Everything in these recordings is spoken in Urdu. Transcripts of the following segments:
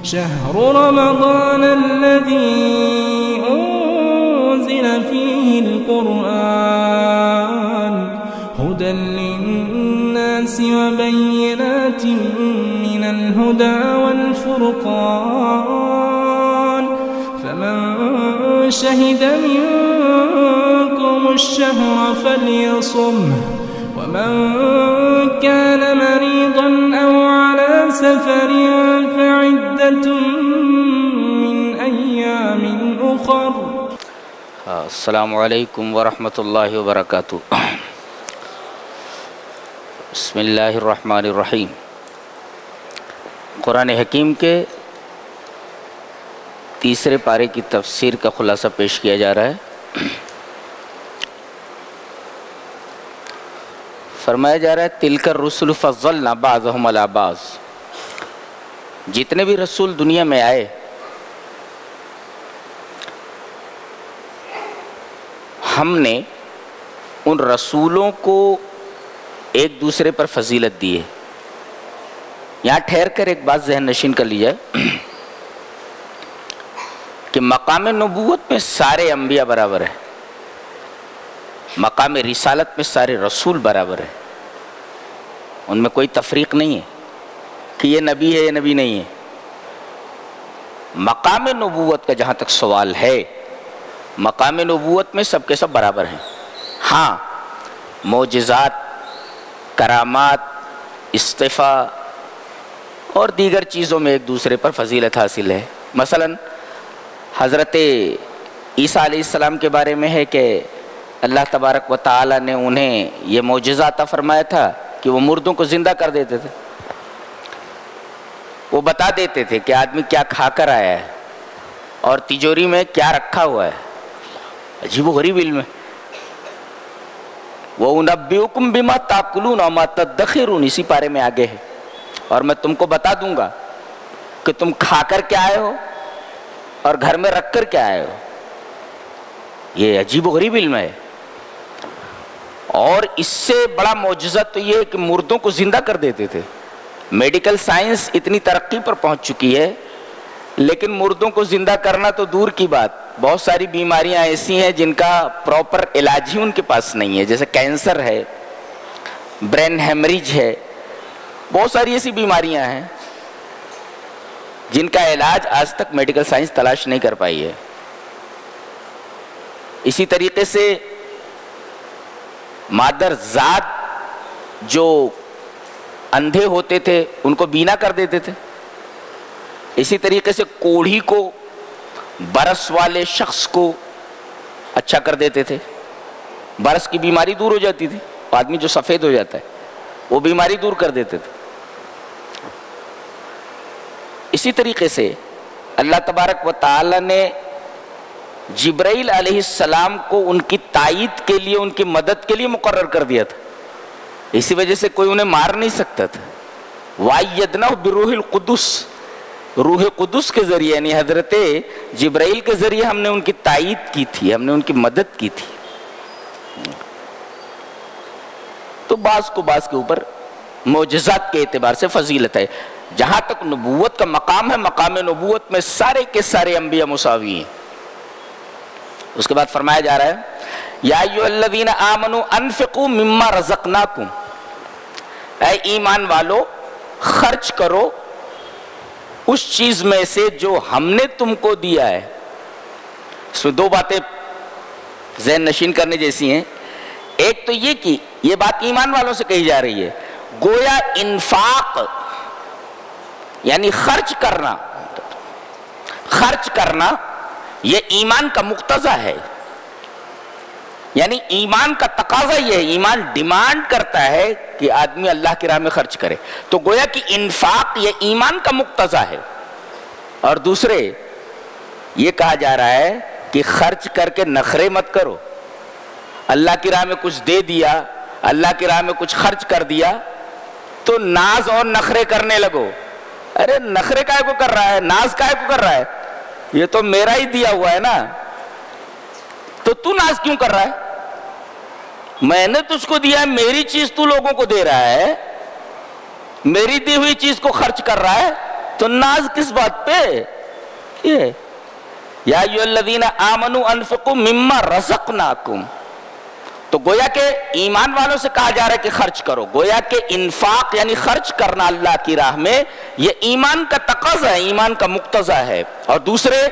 شهر رمضان الذي أنزل فيه القرآن هدى للناس وبينات من الهدى والفرقان فمن شهد منكم الشهر فليصمه ومن كان مريضا أو على سفر فعدة من أيام أخر. السلام علیکم ورحمۃ اللہ وبرکاتہ. بسم اللہ الرحمن الرحیم. قرآن حکیم کے تیسرے پارے کی تفسیر کا خلاصہ پیش کیا جا رہا ہے. فرمایا جا رہا ہے تلک الرسل فضلنا بعضهم علی بعض. جتنے بھی رسول دنیا میں آئے ہم نے ان رسولوں کو ایک دوسرے پر فضیلت دی ہے. یہاں ٹھہر کر ایک بات ذہن نشین کر لی جائے کہ مقام نبوت میں سارے انبیاء برابر ہیں، مقام رسالت میں سارے رسول برابر ہیں. ان میں کوئی تفریق نہیں ہے کہ یہ نبی ہے یہ نبی نہیں ہے. مقام نبوت کا جہاں تک سوال ہے، مقام نبوت میں سب کے سب برابر ہیں. ہاں معجزات، کرامات، اصطفاء اور دیگر چیزوں میں ایک دوسرے پر فضیلت حاصل ہے. مثلا حضرت عیسیٰ علیہ السلام کے بارے میں ہے کہ اللہ تبارک و تعالی نے انہیں یہ معجزہ عطا فرمایا تھا کہ وہ مردوں کو زندہ کر دیتے تھے. وہ بتا دیتے تھے کہ آدمی کیا کھا کر آیا ہے اور تجوری میں کیا رکھا ہوا ہے. عجیب و غریب علم ہے. وَأُنَبِّئُكُمْ بِمَا تَأْكُلُونَ وَمَا تَدَّخِرُونَ اسی پارے میں آگے ہے. اور میں تم کو بتا دوں گا کہ تم کھا کر کیا آئے ہو اور گھر میں رکھ کر کیا آئے ہو. یہ عجیب و غریب علم ہے. اور اس سے بڑا معجزہ تو یہ ہے کہ مردوں کو زندہ کر دیتے تھے. میڈیکل سائنس اتنی ترقی پر پہنچ چکی ہے لیکن مردوں کو زندہ کرنا تو دور کی بات. بہت ساری بیماریاں ایسی ہیں جن کا پراپر علاج ہی ان کے پاس نہیں ہے، جیسے کینسر ہے، برین ہیمریج ہے. بہت ساری ایسی بیماریاں ہیں جن کا علاج آج تک میڈیکل سائنس تلاش نہیں کر پائی ہے. اسی طریقے سے مادر ذات جو اندھے ہوتے تھے ان کو بینا کر دیتے تھے. اسی طریقے سے کوڑھی کو، برس والے شخص کو اچھا کر دیتے تھے. برس کی بیماری دور ہو جاتی تھی. آدمی جو سفید ہو جاتا ہے وہ بیماری دور کر دیتے تھے. اسی طریقے سے اللہ تبارک و تعالی نے جبرائیل علیہ السلام کو ان کی تائید کے لیے، ان کی مدد کے لیے مقرر کر دیا تھا. اسی وجہ سے کوئی انہیں مار نہیں سکتا تھا. وَأَيَّدْنَاهُ بِرُوحِ الْقُدُسِ، روح قدس کے ذریعے یعنی حضرت جبرائیل کے ذریعے ہم نے ان کی تائید کی تھی، ہم نے ان کی مدد کی تھی. تو بعض کو بعض کے اوپر معجزات کے اعتبار سے فضیلت ہے. جہاں تک نبوت کا مقام ہے، مقام نبوت میں سارے کے سارے انبیاء مساوی ہیں. اس کے بعد فرمایا جا رہا ہے یا ایھا الذین آمنوا انفقوا مما رزقناکم، اے ایمان والو خرچ کرو اس چیز میں سے جو ہم نے تم کو دیا ہے. اس میں دو باتیں ذہن نشین کرنے جیسی ہیں. ایک تو یہ کہ یہ بات ایمان والوں سے کہی جا رہی ہے، گویا انفاق یعنی خرچ کرنا یہ ایمان کا مقتضا ہے. یعنی ایمان کا تقاضا یہ ہے، ایمان ڈیمانڈ کرتا ہے کہ آدمی اللہ کی راہ میں خرچ کرے. تو گویا کہ انفاق یہ ایمان کا مقتضا ہے. اور دوسرے یہ کہا جا رہا ہے کہ خرچ کر کے نخرے مت کرو. اللہ کی راہ میں کچھ دے دیا، اللہ کی راہ میں کچھ خرچ کر دیا تو ناز اور نخرے کرنے لگو. ارے نخرے کائے کو کر رہا ہے، ناز کائے کو کر رہا ہے؟ یہ تو میرا ہی دیا ہوا ہے نا، تو ناز کیوں کر رہا ہے؟ میں نے تجھ کو دیا ہے، میری چیز تو لوگوں کو دے رہا ہے، میری دی ہوئی چیز کو خرچ کر رہا ہے، تو ناز کس بات پہ؟ یہ یا ایھا الذین آمنوا انفقوا مما رزقناکم، تو گویا کہ ایمان والوں سے کہا جا رہا ہے کہ خرچ کرو. گویا کہ انفاق یعنی خرچ کرنا اللہ کی راہ میں، یہ ایمان کا تقاضا ہے، ایمان کا مقتضا ہے. اور دوسرے،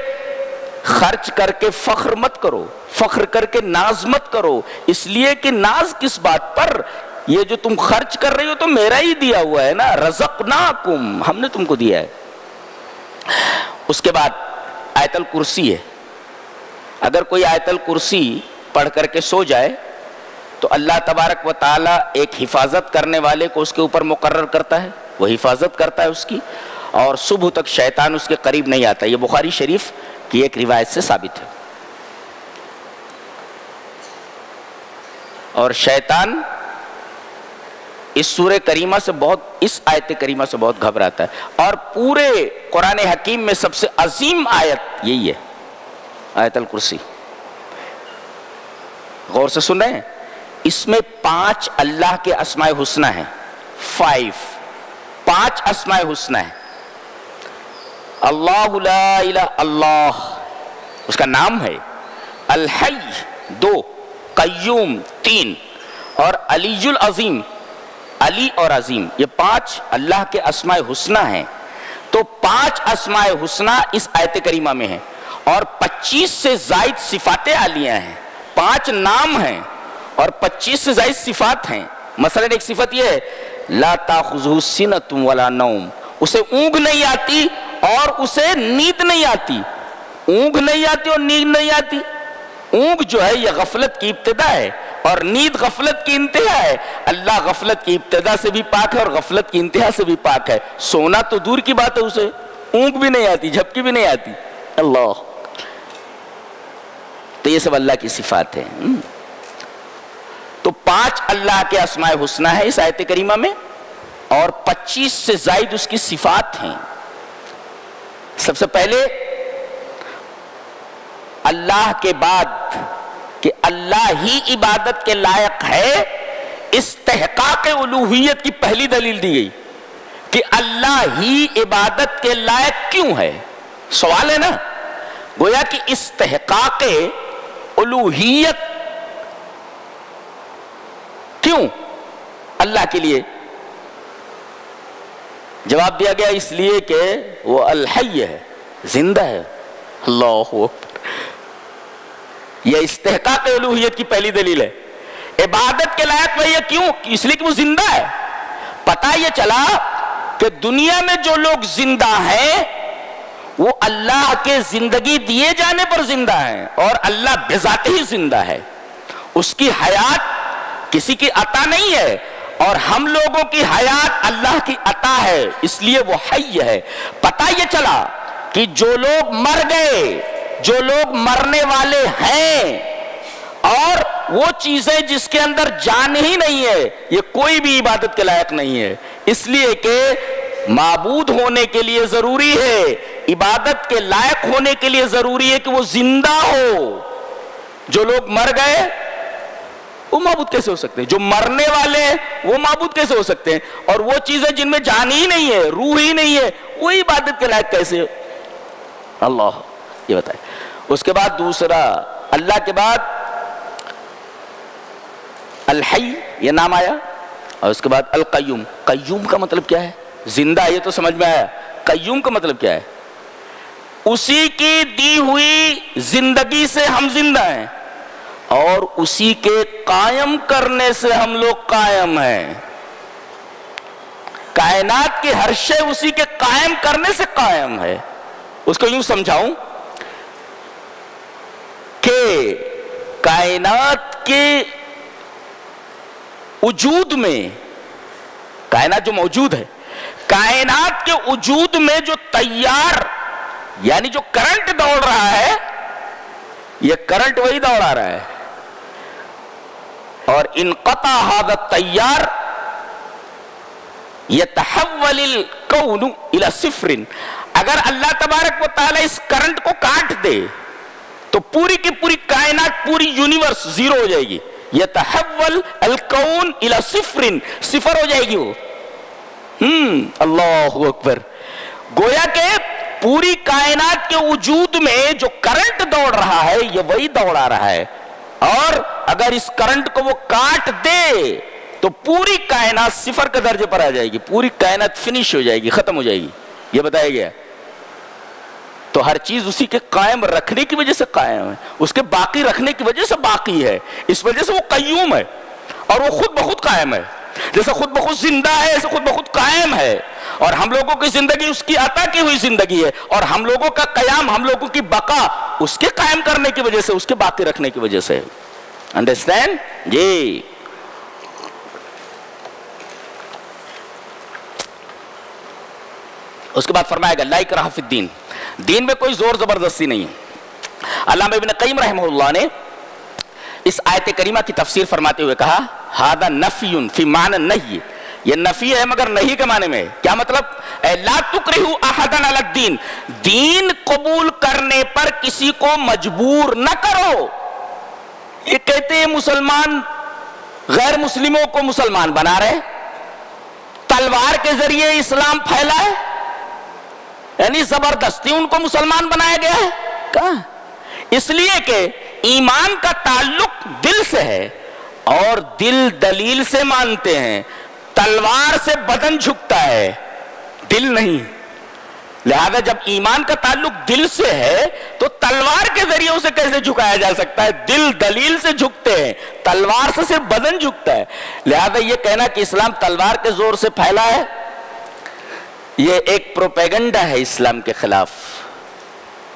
خرچ کر کے فخر مت کرو، فخر کر کے ناز مت کرو، اس لیے کہ ناز کس بات پر؟ یہ جو تم خرچ کر رہی ہو تو میرا ہی دیا ہوا ہے نا، رزقناکم، ہم نے تم کو دیا ہے. اس کے بعد آیت الکرسی ہے. اگر کوئی آیت الکرسی پڑھ کر کے سو جائے تو اللہ تبارک و تعالیٰ ایک حفاظت کرنے والے کو اس کے اوپر مقرر کرتا ہے، وہ حفاظت کرتا ہے اس کی، اور صبح تک شیطان اس کے قریب نہیں آتا. یہ بخاری شریف کی ایک روایت سے ثابت ہے. اور شیطان اس سورہ کریمہ سے بہت، اس آیت کریمہ سے بہت گھبراتا ہے. اور پورے قرآن حکیم میں سب سے عظیم آیت یہی ہے، آیت الکرسی. غور سے سن رہے ہیں؟ اس میں 5 اللہ کے اسماء حسنہ ہیں. 5 اسماء حسنہ ہیں. اللہ لا الہ، اللہ اس کا نام ہے. الحی 2، قیوم 3، اور علی العظیم، علی اور عظیم، یہ 5 اللہ کے اسماء حسنہ ہیں. تو 5 اسماء حسنہ اس آیت کریمہ میں ہیں، اور 25 سے زائد صفات عالیہ ہیں. 5 نام ہیں اور 25 سے زائد صفات ہیں. مثلا ایک صفت یہ ہے، لا تاخذہ سنۃ ولا نوم، اسے اونگ نہیں آتی اور اسے نیند نہیں آتی. اونگ نہیں آتی اور نیند نہیں آتی. اونگ جو ہے یہ غفلت کی ابتدا ہے، اور نیند غفلت کی انتہا ہے. اللہ غفلت کی ابتدا سے بھی پاک ہے اور غفلت کی انتہا سے بھی پاک ہے. سونا تو دور کی بات ہے، اسے اونگ بھی نہیں آتی، جھپکی بھی نہیں آتی. اللہ، تو یہ سب اللہ کی صفات ہیں. تو 5 اللہ کے اسماء حسنہ ہے اس آیت کریمہ میں، اور 25 سے زائد اس کی صفات ہیں. سب سے پہلے اللہ کے بعد کہ اللہ ہی عبادت کے لائق ہے، استحقاق الوہیت کی پہلی دلیل دی گئی کہ اللہ ہی عبادت کے لائق کیوں ہے. سوال ہے نا، گویا کہ استحقاق الوہیت کیوں اللہ کے لیے؟ جواب دیا گیا اس لیے کہ وہ الحی ہے، زندہ ہے. اللہ اکبر، یہ استحقاق الوہیت کی پہلی دلیل ہے. عبادت کے لائق وہی ہے، کیوں؟ اس لیے کہ وہ زندہ ہے. پتہ یہ چلا کہ دنیا میں جو لوگ زندہ ہیں وہ اللہ کے زندگی دیے جانے پر زندہ ہیں، اور اللہ بذات ہی زندہ ہے. اس کی حیات کسی کی عطا نہیں ہے، اور ہم لوگوں کی حیات اللہ کی عطا ہے، اس لیے وہ حی ہے. پتہ یہ چلا کہ جو لوگ مر گئے، جو لوگ مرنے والے ہیں، اور وہ چیزیں جس کے اندر جان ہی نہیں ہے، یہ کوئی بھی عبادت کے لائق نہیں ہے. اس لیے کہ معبود ہونے کے لیے ضروری ہے، عبادت کے لائق ہونے کے لیے ضروری ہے کہ وہ زندہ ہو. جو لوگ مر گئے وہ معبود کیسے ہو سکتے ہیں؟ جو مرنے والے ہیں وہ معبود کیسے ہو سکتے ہیں؟ اور وہ چیزیں جن میں جان ہی نہیں ہے، روح ہی نہیں ہے، وہ عبادت کے لائق کیسے؟ اللہ یہ بتائے. اس کے بعد دوسرا، اللہ کے بعد الحی یہ نام آیا، اور اس کے بعد القیوم. قیوم کا مطلب کیا ہے؟ زندہ. یہ تو سمجھ میں آیا. قیوم کا مطلب کیا ہے؟ اسی کی دی ہوئی زندگی سے ہم زندہ ہیں، اور اسی کے قائم کرنے سے ہم لوگ قائم ہیں. کائنات کی ہر شے اسی کے قائم کرنے سے قائم ہے. اس کو یوں سمجھاؤں کہ کائنات کے وجود میں، کائنات جو موجود ہے، کائنات کے وجود میں جو تیار یعنی جو کرنٹ دوڑ رہا ہے، یہ کرنٹ وہی دوڑا رہا ہے. اور انقطع هذا التیار يتحول الكون الى صفر. اگر اللہ تبارک و تعالی اس کرنٹ کو کاٹ دے تو پوری کی پوری کائنات، پوری یونیورس زیرو ہو جائے گی. يتحول الكون الى صفر، صفر ہو جائے گی وہ. اللہ اکبر. گویا کہ پوری کائنات کے وجود میں جو کرنٹ دوڑ رہا ہے یہ وہی دوڑا رہا ہے، اور اگر اس کرنٹ کو وہ کاٹ دے تو پوری کائنات صفر کے درجے پر آ جائے گی، پوری کائنات فنش ہو جائے گی، ختم ہو جائے گی، یہ بتایا گیا۔ تو ہر چیز اسی کے قائم رکھنے کی وجہ سے قائم ہے، اس کے باقی رکھنے کی وجہ سے باقی ہے، اس وجہ سے وہ قیوم ہے اور وہ خود بخود قائم ہے۔ جیسے خود بخود زندہ ہے ایسے خود بخود قائم ہے، اور ہم لوگوں کی زندگی اس کی عطا کی ہوئی زندگی ہے، اور ہم لوگوں کا قیام، ہم لوگوں کی بقا اس کے قائم کرنے کی وجہ سے، اس کے باقی رکھنے کی وجہ سے۔ انڈرسٹینڈ جی؟ اس کے بعد فرمایا گا لا اکراہ فی الدین، دین میں کوئی زور زبردستی نہیں ہے۔ علامہ ابن قیم رحمہ اللہ نے اس آیت کریمہ کی تفسیر فرماتے ہوئے کہا ھذا نفی فی معنی النہی، یہ نفی ہے مگر نہیں کے معنی میں۔ کیا مطلب؟ لا تکرہوا احدا علی الدین، دین قبول کرنے پر کسی کو مجبور نہ کرو۔ یہ کہتے ہیں مسلمان غیر مسلموں کو مسلمان بنا رہے، تلوار کے ذریعے اسلام پھیلا ہے، یعنی زبردستی ان کو مسلمان بنایا گیا ہے۔ کہاں؟ اس لیے کہ ایمان کا تعلق دل سے ہے، اور دل دلیل سے مانتے ہیں، تلوار سے بدن جھکتا ہے، دل نہیں۔ لہذا جب ایمان کا تعلق دل سے ہے تو تلوار کے ذریعے اسے کیسے جھکایا جا سکتا ہے؟ دل دلیل سے جھکتے ہیں، تلوار سے صرف بدن جھکتا ہے۔ لہذا یہ کہنا کہ اسلام تلوار کے زور سے پھیلا ہے، یہ ایک پروپیگنڈا ہے اسلام کے خلاف،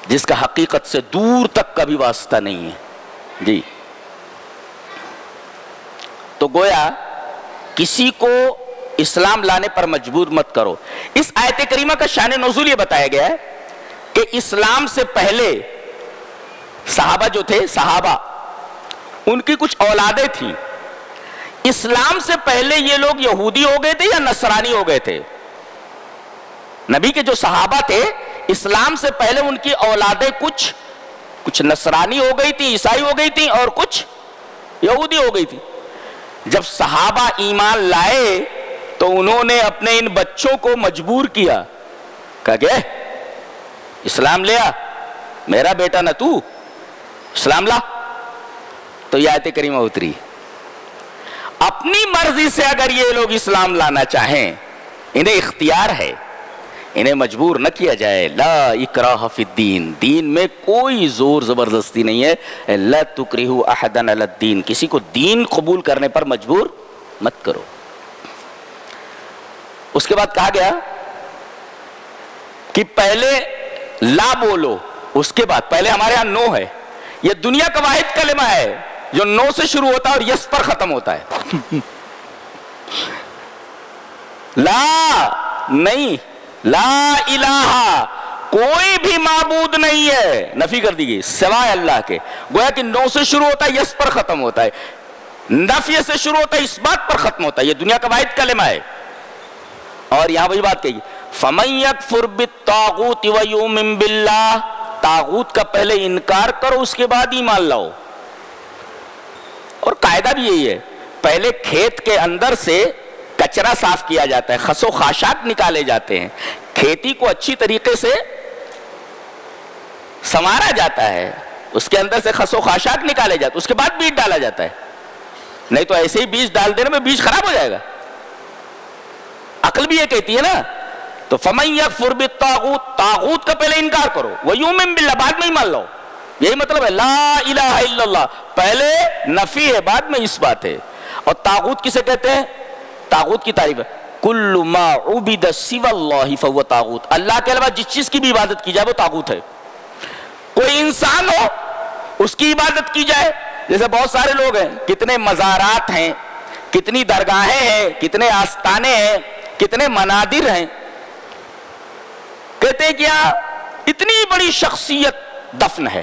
جس کا حقیقت سے دور تک کا بھی واسطہ نہیں ہے جی۔ تو گویا کسی کو اسلام لانے پر مجبور مت کرو۔ اس آیت کریمہ کا شان نزول یہ بتایا گیا ہے کہ اسلام سے پہلے صحابہ جو تھے، صحابہ ان کی کچھ اولادیں تھیں، اسلام سے پہلے یہ لوگ یہودی ہو گئے تھے یا نصرانی ہو گئے تھے۔ نبی کے جو صحابہ تھے اسلام سے پہلے ان کی اولادیں کچھ نصرانی ہو گئی تھی، عیسائی ہو گئی تھی، اور کچھ یہودی ہو گئی تھی۔ جب صحابہ ایمان لائے تو انہوں نے اپنے ان بچوں کو مجبور کیا، کہا کہ اسلام لیا، میرا بیٹا نہ تو اسلام لا۔ تو یہ آیت کریمہ اتری۔ اپنی مرضی سے اگر یہ لوگ اسلام لانا چاہیں، انہیں اختیار ہے، انہیں مجبور نہ کیا جائے۔ لا اکراہ فی الدین، دین میں کوئی زور زبردستی نہیں ہے۔ لا تکرہوا احدا علی الدین، کسی کو دین قبول کرنے پر مجبور مت کرو۔ اس کے بعد کہا گیا کہ پہلے لا بولو، اس کے بعد پہلے ہمارے ہاں نو ہے، یہ دنیا کا واحد کلمہ ہے جو نو سے شروع ہوتا ہے اور یس پر ختم ہوتا ہے۔ لا نہیں، لا الہ، کوئی بھی معبود نہیں ہے، نفی کر دی گئی سوائے اللہ کے۔ گویا کہ نو سے شروع ہوتا ہے، یس پر ختم ہوتا ہے، نفی سے شروع ہوتا ہے، اس بات پر ختم ہوتا ہے، یہ دنیا کا واحد کلمہ ہے۔ اور یہاں وہی بات کہی فَمَن يَكْفُرْ بِالطَّاغُوتِ وَيُؤْمِن بِاللَّهِ، طاغوت کا پہلے انکار کرو اس کے بعد ایمان لاؤ۔ اور قاعدہ بھی یہی ہے، پہلے کھیت کے اندر سے کچرا صاف کیا جاتا ہے، خس و خاشاک نکالے جاتے ہیں، کھیتی کو اچھی طریقے سے سنوارا جاتا ہے، اس کے اندر سے خس و خاشاک نکالے جاتے ہیں، اس کے بعد بیج ڈالا جاتا ہے، نہیں تو ایسے ہی بیج ڈال دینے میں بیج خراب ہو جائے گا۔ عقل بھی یہ کہتی ہے نا۔ تو فَمَن يَكْفُرْ بِالطَّاغُوتِ، طاغوت کا پہلے انکار کرو، وَيُؤْمِن بِاللَّهِ، بعد میں ایمان لاؤ۔ یہی مطلب ہے لا الہ الا اللہ، پہلے نفی ہے بعد میں اس بات ہے۔ اور طاغوت کسے کہتے ہیں؟ طاغوت کی تعریف ہے کل ما عبد سوى اللہ فهو طاغوت، اللہ کے علاوہ جس چیز کی بھی عبادت کی جائے وہ طاغوت ہے۔ کوئی انسان ہو اس کی عبادت کی جائے، جیسے بہت سارے لوگ ہیں، کتنے مزارات ہیں، کتنی درگاہیں ہیں، کتنے آستانے ہیں، کتنے منادر ہیں، کہتے ہیں کیا اتنی بڑی شخصیت دفن ہے۔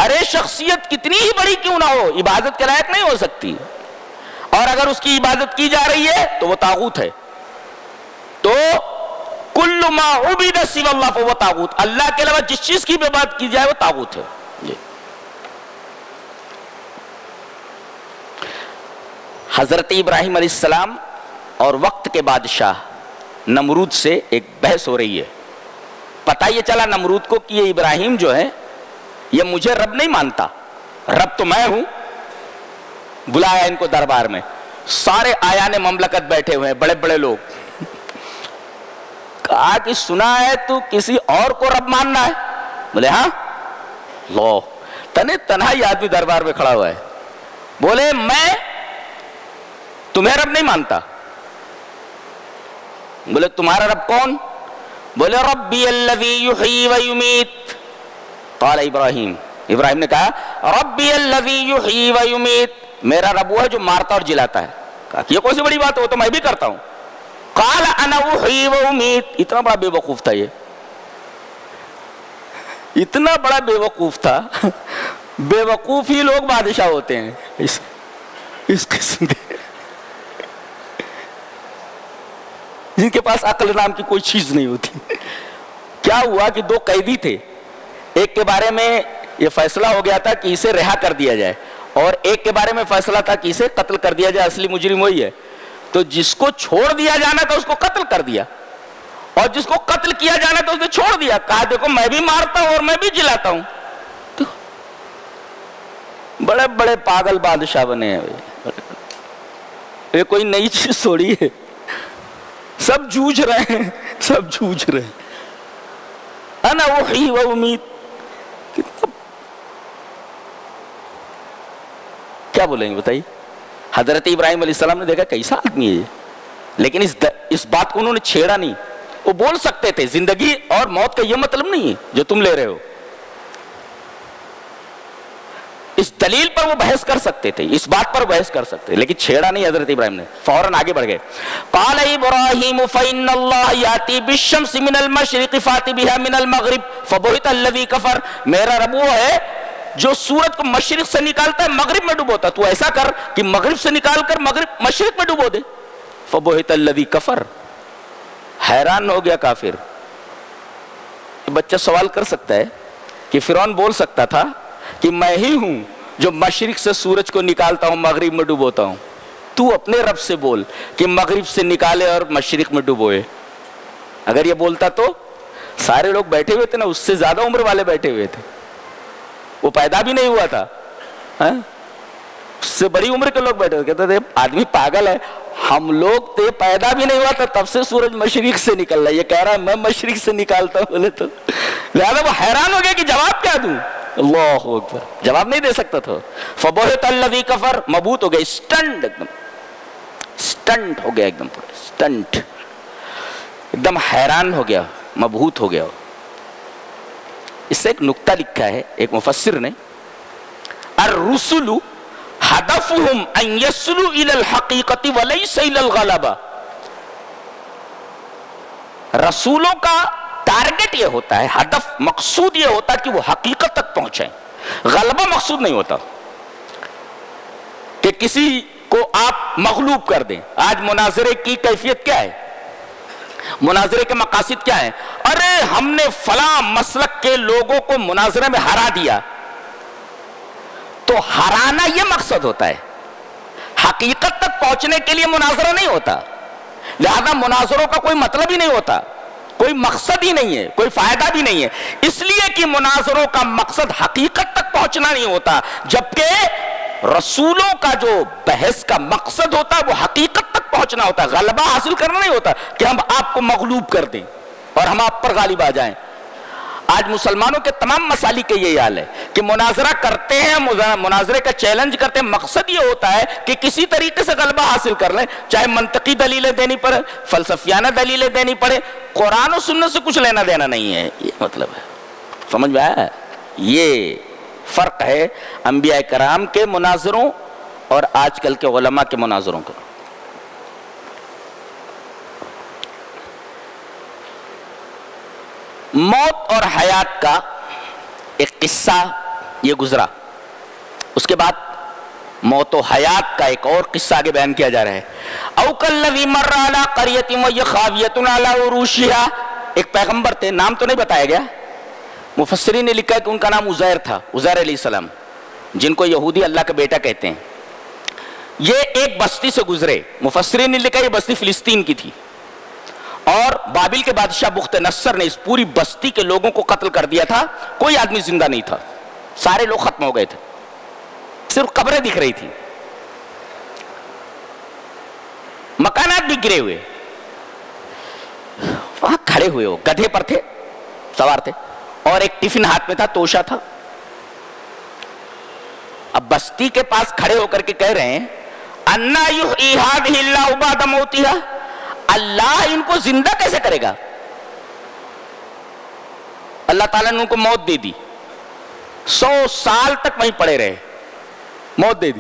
ارے شخصیت کتنی ہی بڑی کیوں نہ ہو، عبادت کے لائق نہیں ہو سکتی، اور اگر اس کی عبادت کی جا رہی ہے تو وہ طاغوت ہے۔ تو کل ما عبد سوى اللہ فهو طاغوت، اللہ کے علاوہ جس چیز کی بھی عبادت کی جائے وہ طاغوت ہے۔ حضرت ابراہیم علیہ السلام اور وقت کے بادشاہ نمرود سے ایک بحث ہو رہی ہے۔ پتہ یہ چلا نمرود کو کہ یہ ابراہیم جو ہے یہ مجھے رب نہیں مانتا، رب تو میں ہوں. بلایا ان کو دربار میں، سارے آیان مملکت بیٹھے ہوئے ہیں، بڑے بڑے لوگ. کہا کہ سنا ہے تو کسی اور کو رب ماننا ہے؟ بولے ہاں. لو تنہا یہ آدمی دربار میں کھڑا ہوا ہے. بولے میں تمہیں رب نہیں مانتا. بولے تمہارا رب کون؟ بولے ربی الذی یحیی و یمیت. قال ابراہیم، ابراہیم نے کہا ربی الذی یحیی و یمیت، میرا رب وہ ہے جو مارتا اور جلاتا ہے. کہا یہ کون سی بڑی بات ہے، وہ تو میں بھی کرتا ہوں. قال انا احیی و امیت. اتنا بڑا بے وقوف تھا یہ، اتنا بڑا بے وقوف تھا. بے وقوف ہی لوگ بادشاہ ہوتے ہیں اس قسم کے، جن کے پاس عقل نام کی کوئی چیز نہیں ہوتی. کیا ہوا کہ دو قیدی تھے، ایک کے بارے میں یہ فیصلہ ہو گیا تھا کہ اسے رہا کر دیا جائے، اور ایک کے بارے میں فیصلہ تھا کہ اسے قتل کر دیا جائے، اصلی مجرم وہی ہے. تو جس کو چھوڑ دیا جانا تھا اس کو قتل کر دیا، اور جس کو قتل کیا جانا تھا اس نے چھوڑ دیا. کہا دیکھو میں بھی مارتا ہوں اور میں بھی جلاتا ہوں. بڑے بڑے پاگل بادشاہ بنے ہیں. یہ کوئی نئی چیز تھوڑی ہے، سب جوجھ رہے ہیں، سب جوجھ رہے ہیں. انا احیی و امیت. کیا بولیں گے بتائیے؟ حضرت ابراہیم علیہ السلام نے دیکھا کیسا آدمی ہے یہ، لیکن اس بات کو انہوں نے چھیڑا نہیں. وہ بول سکتے تھے زندگی اور موت کا یہ مطلب نہیں ہے جو تم لے رہے ہو. اس دلیل پر وہ بحث کر سکتے تھے، اس بات پر بحث کر سکتے تھے، لیکن چھیڑا نہیں حضرت ابراہیم نے، فوراً آگے بڑھ گئے. قال ابراہیم فإن اللہ یاتی بالشمس من المشرق فاتی بها من المغرب فبہت الذی کفر. میرا رب وہ ہے جو سورج کو مشرق سے نکالتا ہے مغرب میں ڈبوتا. تو ایسا کر کہ مغرب سے نکال کر مشرق میں ڈبو دے. فبہت الذی کفر. حیران ہو گیا کافر. بچہ سوال کر سکتا ہے کہ فرعون بول سکتا تھا کہ میں ہی ہوں جو مشرق سے سورج کو نکالتا ہوں مغرب میں ڈبوتا ہوں. تو اپنے رب سے بول کہ مغرب سے نکالے اور مشرق میں ڈبوئے. اگر یہ بولتا تو سارے لوگ بیٹھے ہوئے تھے نا، اس سے زیادہ عمر والے بیٹھے ہوئے تھے، وہ پیدا بھی نہیں ہوا تھا، اس سے بڑی عمر کے لوگ بیٹھے ہوئے. کہتے تھے آدمی پاگل ہے، ہم لوگ تھے پیدا بھی نہیں ہوا تھا تب سے سورج مشرق سے نکل رہا ہے، یہ کہہ رہا ہے میں مشرق سے نکالتا ہوں. بولے تو لہذا وہ حیران ہو گیا کہ جواب کیا دوں. اللہ اکبر، جواب نہیں دے سکتا تھا. فبہت الذی کفر، مبہوت ہو گیا، اسٹنٹ، ایک دم اسٹنٹ ہو گیا، ایک دم اسٹنٹ، ایک دم حیران ہو گیا، مبہوت ہو گیا. اس سے ایک نکتہ لکھا ہے ایک مفسر نے، الرسل ہدفہم ان یصلوا الی الحقیقۃ ولیس الی الغلبہ. رسولوں کا ٹارگٹ یہ ہوتا ہے، ہدف مقصود یہ ہوتا ہے کہ وہ حقیقت تک پہنچیں. غلبہ مقصود نہیں ہوتا کہ کسی کو آپ مغلوب کر دیں. آج مناظرے کی کیفیت کیا ہے؟ مناظرے کے مقاصد کیا ہیں؟ ارے ہم نے فلاں مسلک کے لوگوں کو مناظرے میں ہرا دیا. تو ہرانا یہ مقصد ہوتا ہے، حقیقت تک پہنچنے کے لیے مناظرہ نہیں ہوتا. لہذا مناظروں کا کوئی مطلب ہی نہیں ہوتا، کوئی مقصد ہی نہیں ہے، کوئی فائدہ بھی نہیں ہے. اس لیے کہ مناظروں کا مقصد حقیقت تک پہنچنا نہیں ہوتا، جبکہ رسولوں کا جو بحث کا مقصد ہوتا ہے وہ حقیقت تک پہنچنا ہوتا ہے، غلبہ حاصل کرنا نہیں ہوتا کہ ہم آپ کو مغلوب کر دیں اور ہم آپ پر غالب آ جائیں. آج مسلمانوں کے تمام مسالک کے یہ حال ہے کہ مناظرہ کرتے ہیں، مناظرے کا چیلنج کرتے ہیں، مقصد یہ ہوتا ہے کہ کسی طریقے سے غلبہ حاصل کر لیں، چاہے منطقی دلیلیں دینی پڑے، فلسفیانہ دلیلیں دینی پڑے، قرآن و سنت سے کچھ لینا دینا نہیں ہے. یہ مطلب ہے، سمجھ میں آیا؟ یہ فرق ہے انبیاء کرام کے مناظروں اور آج کل کے علماء کے مناظروں کا. موت اور حیات کا ایک قصہ یہ گزرا، اس کے بعد موت و حیات کا ایک اور قصہ آگے بیان کیا جا رہا ہے. او کالذی مر علی قریۃ وہی خاویۃ علی عروشہا. ایک پیغمبر تھے، نام تو نہیں بتایا گیا، مفسرین نے لکھا ہے کہ ان کا نام عزیر تھا، عزیر علیہ السلام، جن کو یہودی اللہ کا بیٹا کہتے ہیں. یہ ایک بستی سے گزرے. مفسرین نے لکھا یہ بستی فلسطین کی تھی، اور بابل کے بادشاہ بخت نصر نے اس پوری بستی کے لوگوں کو قتل کر دیا تھا. کوئی آدمی زندہ نہیں تھا, سارے لوگ ختم ہو گئے تھے, صرف قبریں دکھ رہی تھی, مکانات بھی گرے ہوئے. وہاں کھڑے ہوئے وہ گدھے پر تھے, سوار تھے, اور ایک ٹفن ہاتھ میں تھا, توشا تھا. اب بستی کے پاس کھڑے ہو کر کے کہہ رہے ہیں انا یحیی ھذہ اللہ بعد موتھا, اللہ ان کو زندہ کیسے کرے گا؟ اللہ تعالیٰ نے ان کو موت دے دی, 100 سال تک وہیں پڑے رہے, موت دے دی.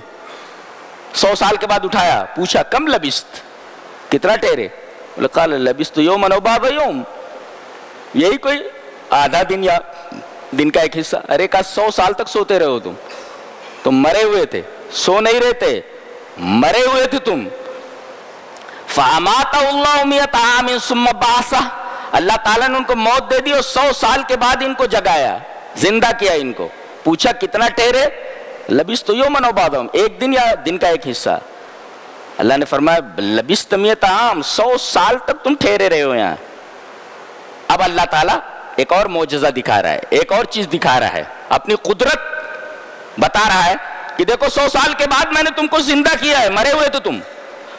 100 سال کے بعد اٹھایا, پوچھا کم لبست, کتنا ٹھہرے؟ بولے قال لبست یوما او بعض یوم, یہی کوئی آدھا دن یا دن کا ایک حصہ. ارے کہا 100 سال تک سوتے رہے ہو تم مرے ہوئے تھے, سو نہیں رہتے, مرے ہوئے تھے تم. فَأَمَاتَهُ اللَّهُ مِئَةَ عَامٍ ثُمَّ بَعَثَهُ, اللہ تعالیٰ نے ان کو موت دے دی اور 100 سال کے بعد ان کو جگایا, زندہ کیا ان کو. پوچھا کتنا ٹھہرے؟ لبست یوما او بعض یوم, ایک دن یا دن کا ایک حصہ. اللہ نے فرمایا لبست مئۃ عام, 100 سال تک تم ٹھہرے رہے ہو یہاں. اب اللہ تعالیٰ ایک اور معجزہ دکھا رہا ہے, ایک اور چیز دکھا رہا ہے, اپنی قدرت بتا رہا ہے کہ دیکھو 100 سال کے بعد میں نے تم کو زندہ کیا ہے, مرے ہوئے تو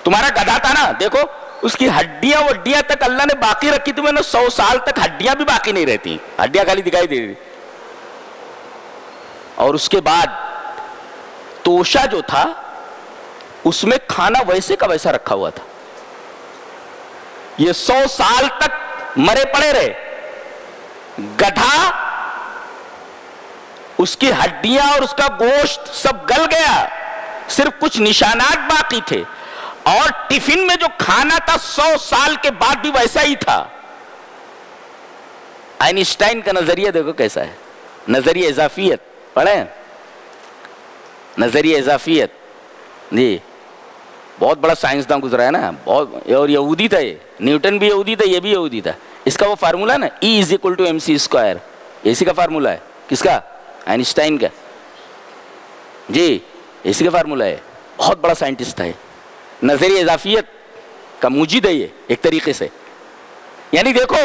تمہارا گدھا تھا نا, دیکھو اس کی ہڈیاں وڈیاں تک اللہ نے باقی رکھی تھی. میں نے 100 سال تک ہڈیاں بھی باقی نہیں رہتی, ہڈیاں خالی دکھائی دے. اور اس کے بعد توشا جو تھا اس میں کھانا ویسے کا ویسا رکھا ہوا تھا. یہ 100 سال تک مرے پڑے رہے, گدھا اس کی ہڈیاں اور اس کا گوشت سب گل گیا, صرف کچھ نشانات باقی تھے. اور ٹفن میں جو کھانا تھا 100 سال کے بعد بھی ویسا ہی تھا. آئنسٹائن کا نظریہ دیکھو کیسا ہے, نظریہ اضافیت پڑھیں, نظریہ اضافیت. جی بہت بڑا سائنسداں گزرا ہے نا, بہت, اور یہودی تھا, یہ نیوٹن بھی یہودی تھا, یہ بھی یہودی تھا. اس کا وہ فارمولا نا E=mc², اسی کا فارمولا ہے. کس کا؟ آئنسٹائن کا. جی اسی کا فارمولا ہے, بہت بڑا سائنٹسٹ ہے. نظریہ اضافیت کا موجد ہے یہ ایک طریقے سے. یعنی دیکھو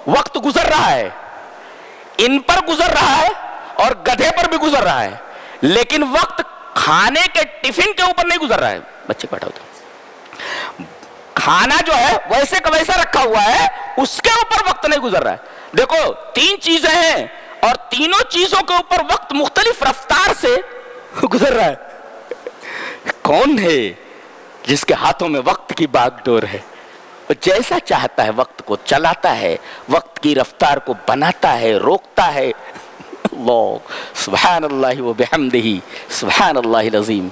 وقت گزر رہا ہے, ان پر گزر رہا ہے اور گدھے پر بھی گزر رہا ہے, لیکن وقت کھانے کے ٹفن کے اوپر نہیں گزر رہا ہے. بچے بیٹھا ہوتا, کھانا جو ہے ویسے کا ویسا رکھا ہوا ہے, اس کے اوپر وقت نہیں گزر رہا ہے. دیکھو 3 چیزیں ہیں اور تینوں چیزوں کے اوپر وقت مختلف رفتار سے گزر رہا ہے. کون ہے جس کے ہاتھوں میں وقت کی باغ ڈور ہے؟ وہ جیسا چاہتا ہے وقت کو چلاتا ہے, وقت کی رفتار کو بناتا ہے, روکتا ہے. اللہ سبحان اللہ و بحمدہ سبحان اللہ العظیم.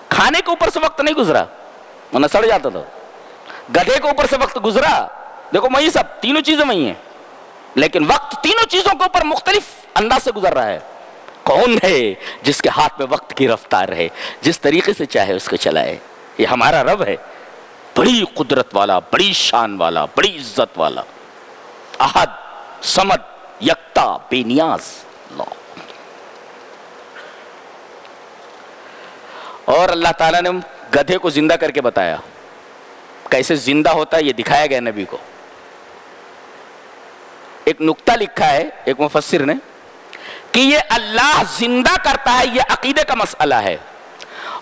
کھانے کے اوپر سے وقت نہیں گزرا, ورنہ سڑ جاتا تھا. گدھے کے اوپر سے وقت گزرا, دیکھو وہی سب تینوں چیزیں وہی ہیں, لیکن وقت تینوں چیزوں کے اوپر مختلف انداز سے گزر رہا ہے. کون ہے جس کے ہاتھ میں وقت کی رفتار ہے, جس طریقے سے چاہے اس کو چلائے؟ یہ ہمارا رب ہے, بڑی قدرت والا, بڑی شان والا, بڑی عزت والا, احد صمد یکتا بے نیاز اللہ. اور اللہ تعالیٰ نے گدھے کو زندہ کر کے بتایا, کیسے زندہ ہوتا ہے یہ دکھایا گیا نبی کو. ایک نقطہ لکھا ہے ایک مفسر نے کہ یہ اللہ زندہ کرتا ہے, یہ عقیدے کا مسئلہ ہے,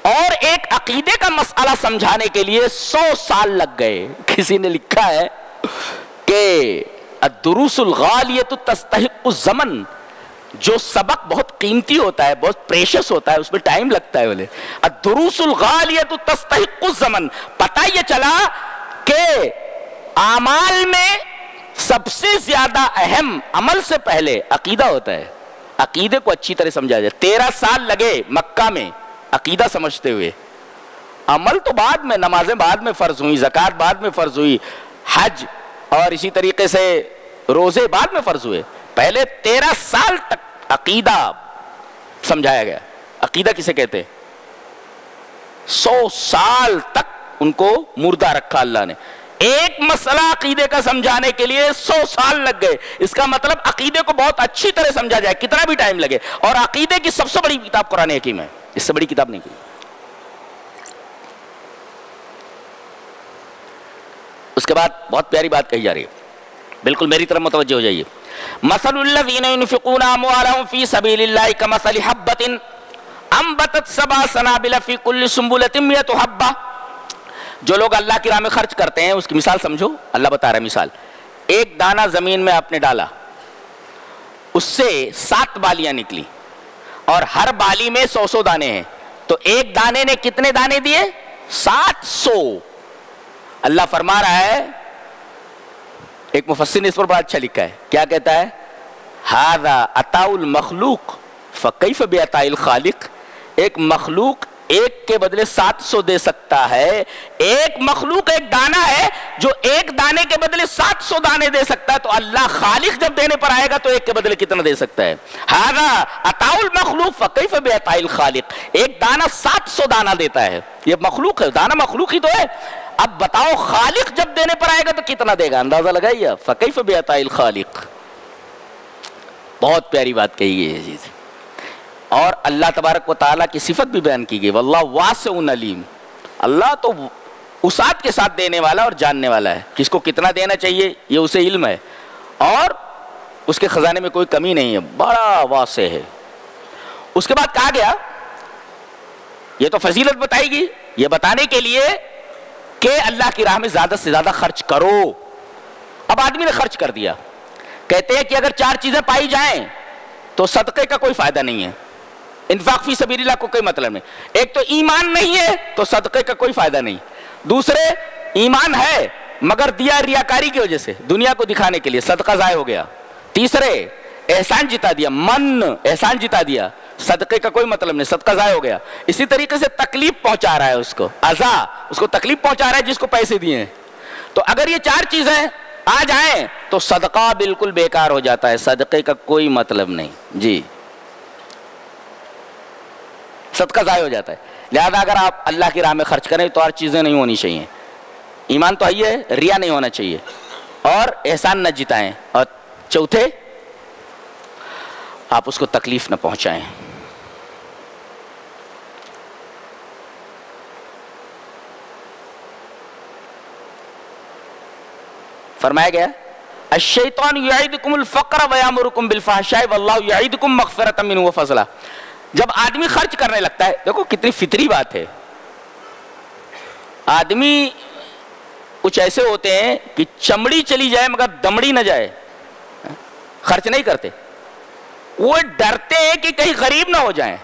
اور ایک عقیدے کا مسئلہ سمجھانے کے لیے 100 سال لگ گئے. کسی نے لکھا ہے کہ الدروس الغالیۃ تستحق الزمن, جو سبق بہت قیمتی ہوتا ہے, بہت پریشس ہوتا ہے, اس میں ٹائم لگتا ہے. بولے الدروس الغالیۃ تستحق الزمن, پتہ یہ چلا کہ اعمال میں سب سے زیادہ اہم عمل سے پہلے عقیدہ ہوتا ہے. عقیدے کو اچھی طرح سمجھا جائے. 13 سال لگے مکہ میں عقیدہ سمجھتے ہوئے. عمل تو بعد میں, نمازیں بعد میں فرض ہوئی, زکوٰۃ بعد میں فرض ہوئی, حج اور اسی طریقے سے روزے بعد میں فرض ہوئے. پہلے 13 سال تک عقیدہ سمجھایا گیا. عقیدہ کسے کہتے ہیں؟ 100 سال تک ان کو مردہ رکھا اللہ نے. ایک مسئلہ عقیدے کا سمجھانے کے لیے 100 سال لگ گئے. اس کا مطلب عقیدے کو بہت اچھی طرح سمجھا جائے کتنا بھی ٹائم لگے. اور عقیدے کی سب سے بڑی کتاب قرآن حکیم ہے, اس سے بڑی کتاب نہیں کوئی. اس کے بعد بہت پیاری بات کہی جا رہی ہے، بالکل میری طرف متوجہ ہو جائیے. مثل الذین ينفقون اموالهم فی سبیل اللہ کمثل حبۃ انبتت سبع سنابل فی کل سنبلۃ مئۃ حبۃ. جو لوگ اللہ کی راہ میں خرچ کرتے ہیں اس کی مثال سمجھو. اللہ بتا رہا ہے مثال، ایک دانہ زمین میں آپ نے ڈالا، اس سے 7 بالیاں نکلی اور ہر بالی میں 100 دانے ہیں، تو ایک دانے نے کتنے دانے دیے؟ 700. اللہ فرما رہا ہے، ایک مفسر نے اس پر بڑا اچھا لکھا ہے، کیا کہتا ہے؟ ھذا عطاء المخلوق فکیف بعطاء الخالق. ایک مخلوق ایک کے بدلے 700 دے سکتا ہے. ایک مخلوق ایک دانہ ہے جو ایک دانے کے بدلے 700 دانے دے سکتا ہے، تو اللہ خالق جب دینے پر آئے گا تو ایک کے بدلے کتنا دے سکتا ہے؟ ھذا عطاء المخلوق فکیف بعطاء الخالق. ایک دانہ 700 دانہ دیتا ہے، یہ مخلوق ہے، دانہ مخلوق ہی تو ہے. اب بتاؤ خالق جب دینے پر آئے گا تو کتنا دے گا؟ اندازہ لگائیے. فکیف بعطاء الخالق. بہت پیاری بات کہی گئی ہے چیز. اور اللہ تبارک و تعالیٰ کی صفت بھی بیان کی گئی، واللہ واسع علیم. اللہ تو وسعت کے ساتھ دینے والا اور جاننے والا ہے، کس کو کتنا دینا چاہیے یہ اسے علم ہے، اور اس کے خزانے میں کوئی کمی نہیں ہے، بڑا واسع ہے. اس کے بعد کہا گیا، یہ تو فضیلت بتائی گئی، یہ بتانے کے لیے کہ اللہ کی راہ میں زیادہ سے زیادہ خرچ کرو. اب آدمی نے خرچ کر دیا، کہتے ہیں کہ اگر 4 چیزیں پائی جائیں تو صدقے کا کوئی فائدہ نہیں ہے، انفاق فی سبیل اللہ کو کوئی مطلب نہیں. ایک تو ایمان نہیں ہے تو صدقے کا کوئی فائدہ نہیں. دوسرے ایمان ہے مگر دیا ریاکاری کی وجہ سے، دنیا کو دکھانے کے لیے، صدقہ ضائع ہو گیا. تیسرے احسان جتا دیا، احسان جتا دیا، صدقے کا کوئی مطلب نہیں، صدقہ ضائع ہو گیا. اسی طریقے سے تکلیف پہنچا رہا ہے اس کو، اذا، اس کو تکلیف پہنچا رہا ہے جس کو پیسے دیے ہیں. تو اگر یہ 4 چیزیں آ جائیں تو صدقہ بالکل بیکار ہو جاتا ہے، صدقے کا کوئی مطلب نہیں. جی، صدقہ ضائع ہو جاتا ہے. لہذا اگر آپ اللہ کی راہ میں خرچ کریں تو 4 چیزیں نہیں ہونی چاہیے. ایمان تو ہے، ریا نہیں ہونا چاہیے، اور احسان نہ جتائیں، اور چوتھے آپ اس کو تکلیف نہ پہنچائیں. فرمایا گیا، الشیطان یعدکم الفقر ویامرکم بالفحشاء واللہ یعدکم مغفرۃ منہ وفضلا. جب آدمی خرچ کرنے لگتا ہے، دیکھو کتنی فطری بات ہے، آدمی کچھ ایسے ہوتے ہیں کہ چمڑی چلی جائے مگر دمڑی نہ جائے، خرچ نہیں کرتے. وہ ڈرتے ہیں کہ کہیں غریب نہ ہو جائیں،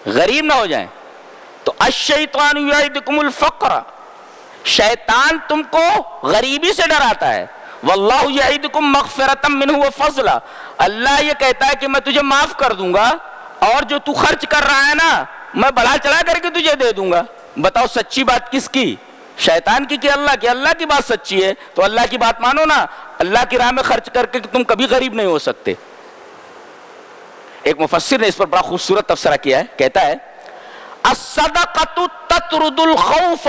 غریب نہ ہو جائیں. تو الشیطان یعدکم الفقر، شیطان تم کو غریبی سے ڈراتا ہے. واللہ یعدکم مغفرۃ منہ وفضلا، اللہ یہ کہتا ہے کہ میں تجھے معاف کر دوں گا، اور جو تو خرچ کر رہا ہے نا میں بڑھا چڑھا کر کے تجھے دے دوں گا. بتاؤ سچی بات کس کی؟ شیطان کی کہ اللہ کی؟ اللہ کی بات سچی ہے تو اللہ کی بات مانو نا. اللہ کی راہ میں خرچ کر کے تم کبھی غریب نہیں ہو سکتے. ایک مفسر نے اس پر بڑا خوبصورت تبصرہ کیا ہے، کہتا ہے الصدقۃ تطرد الخوف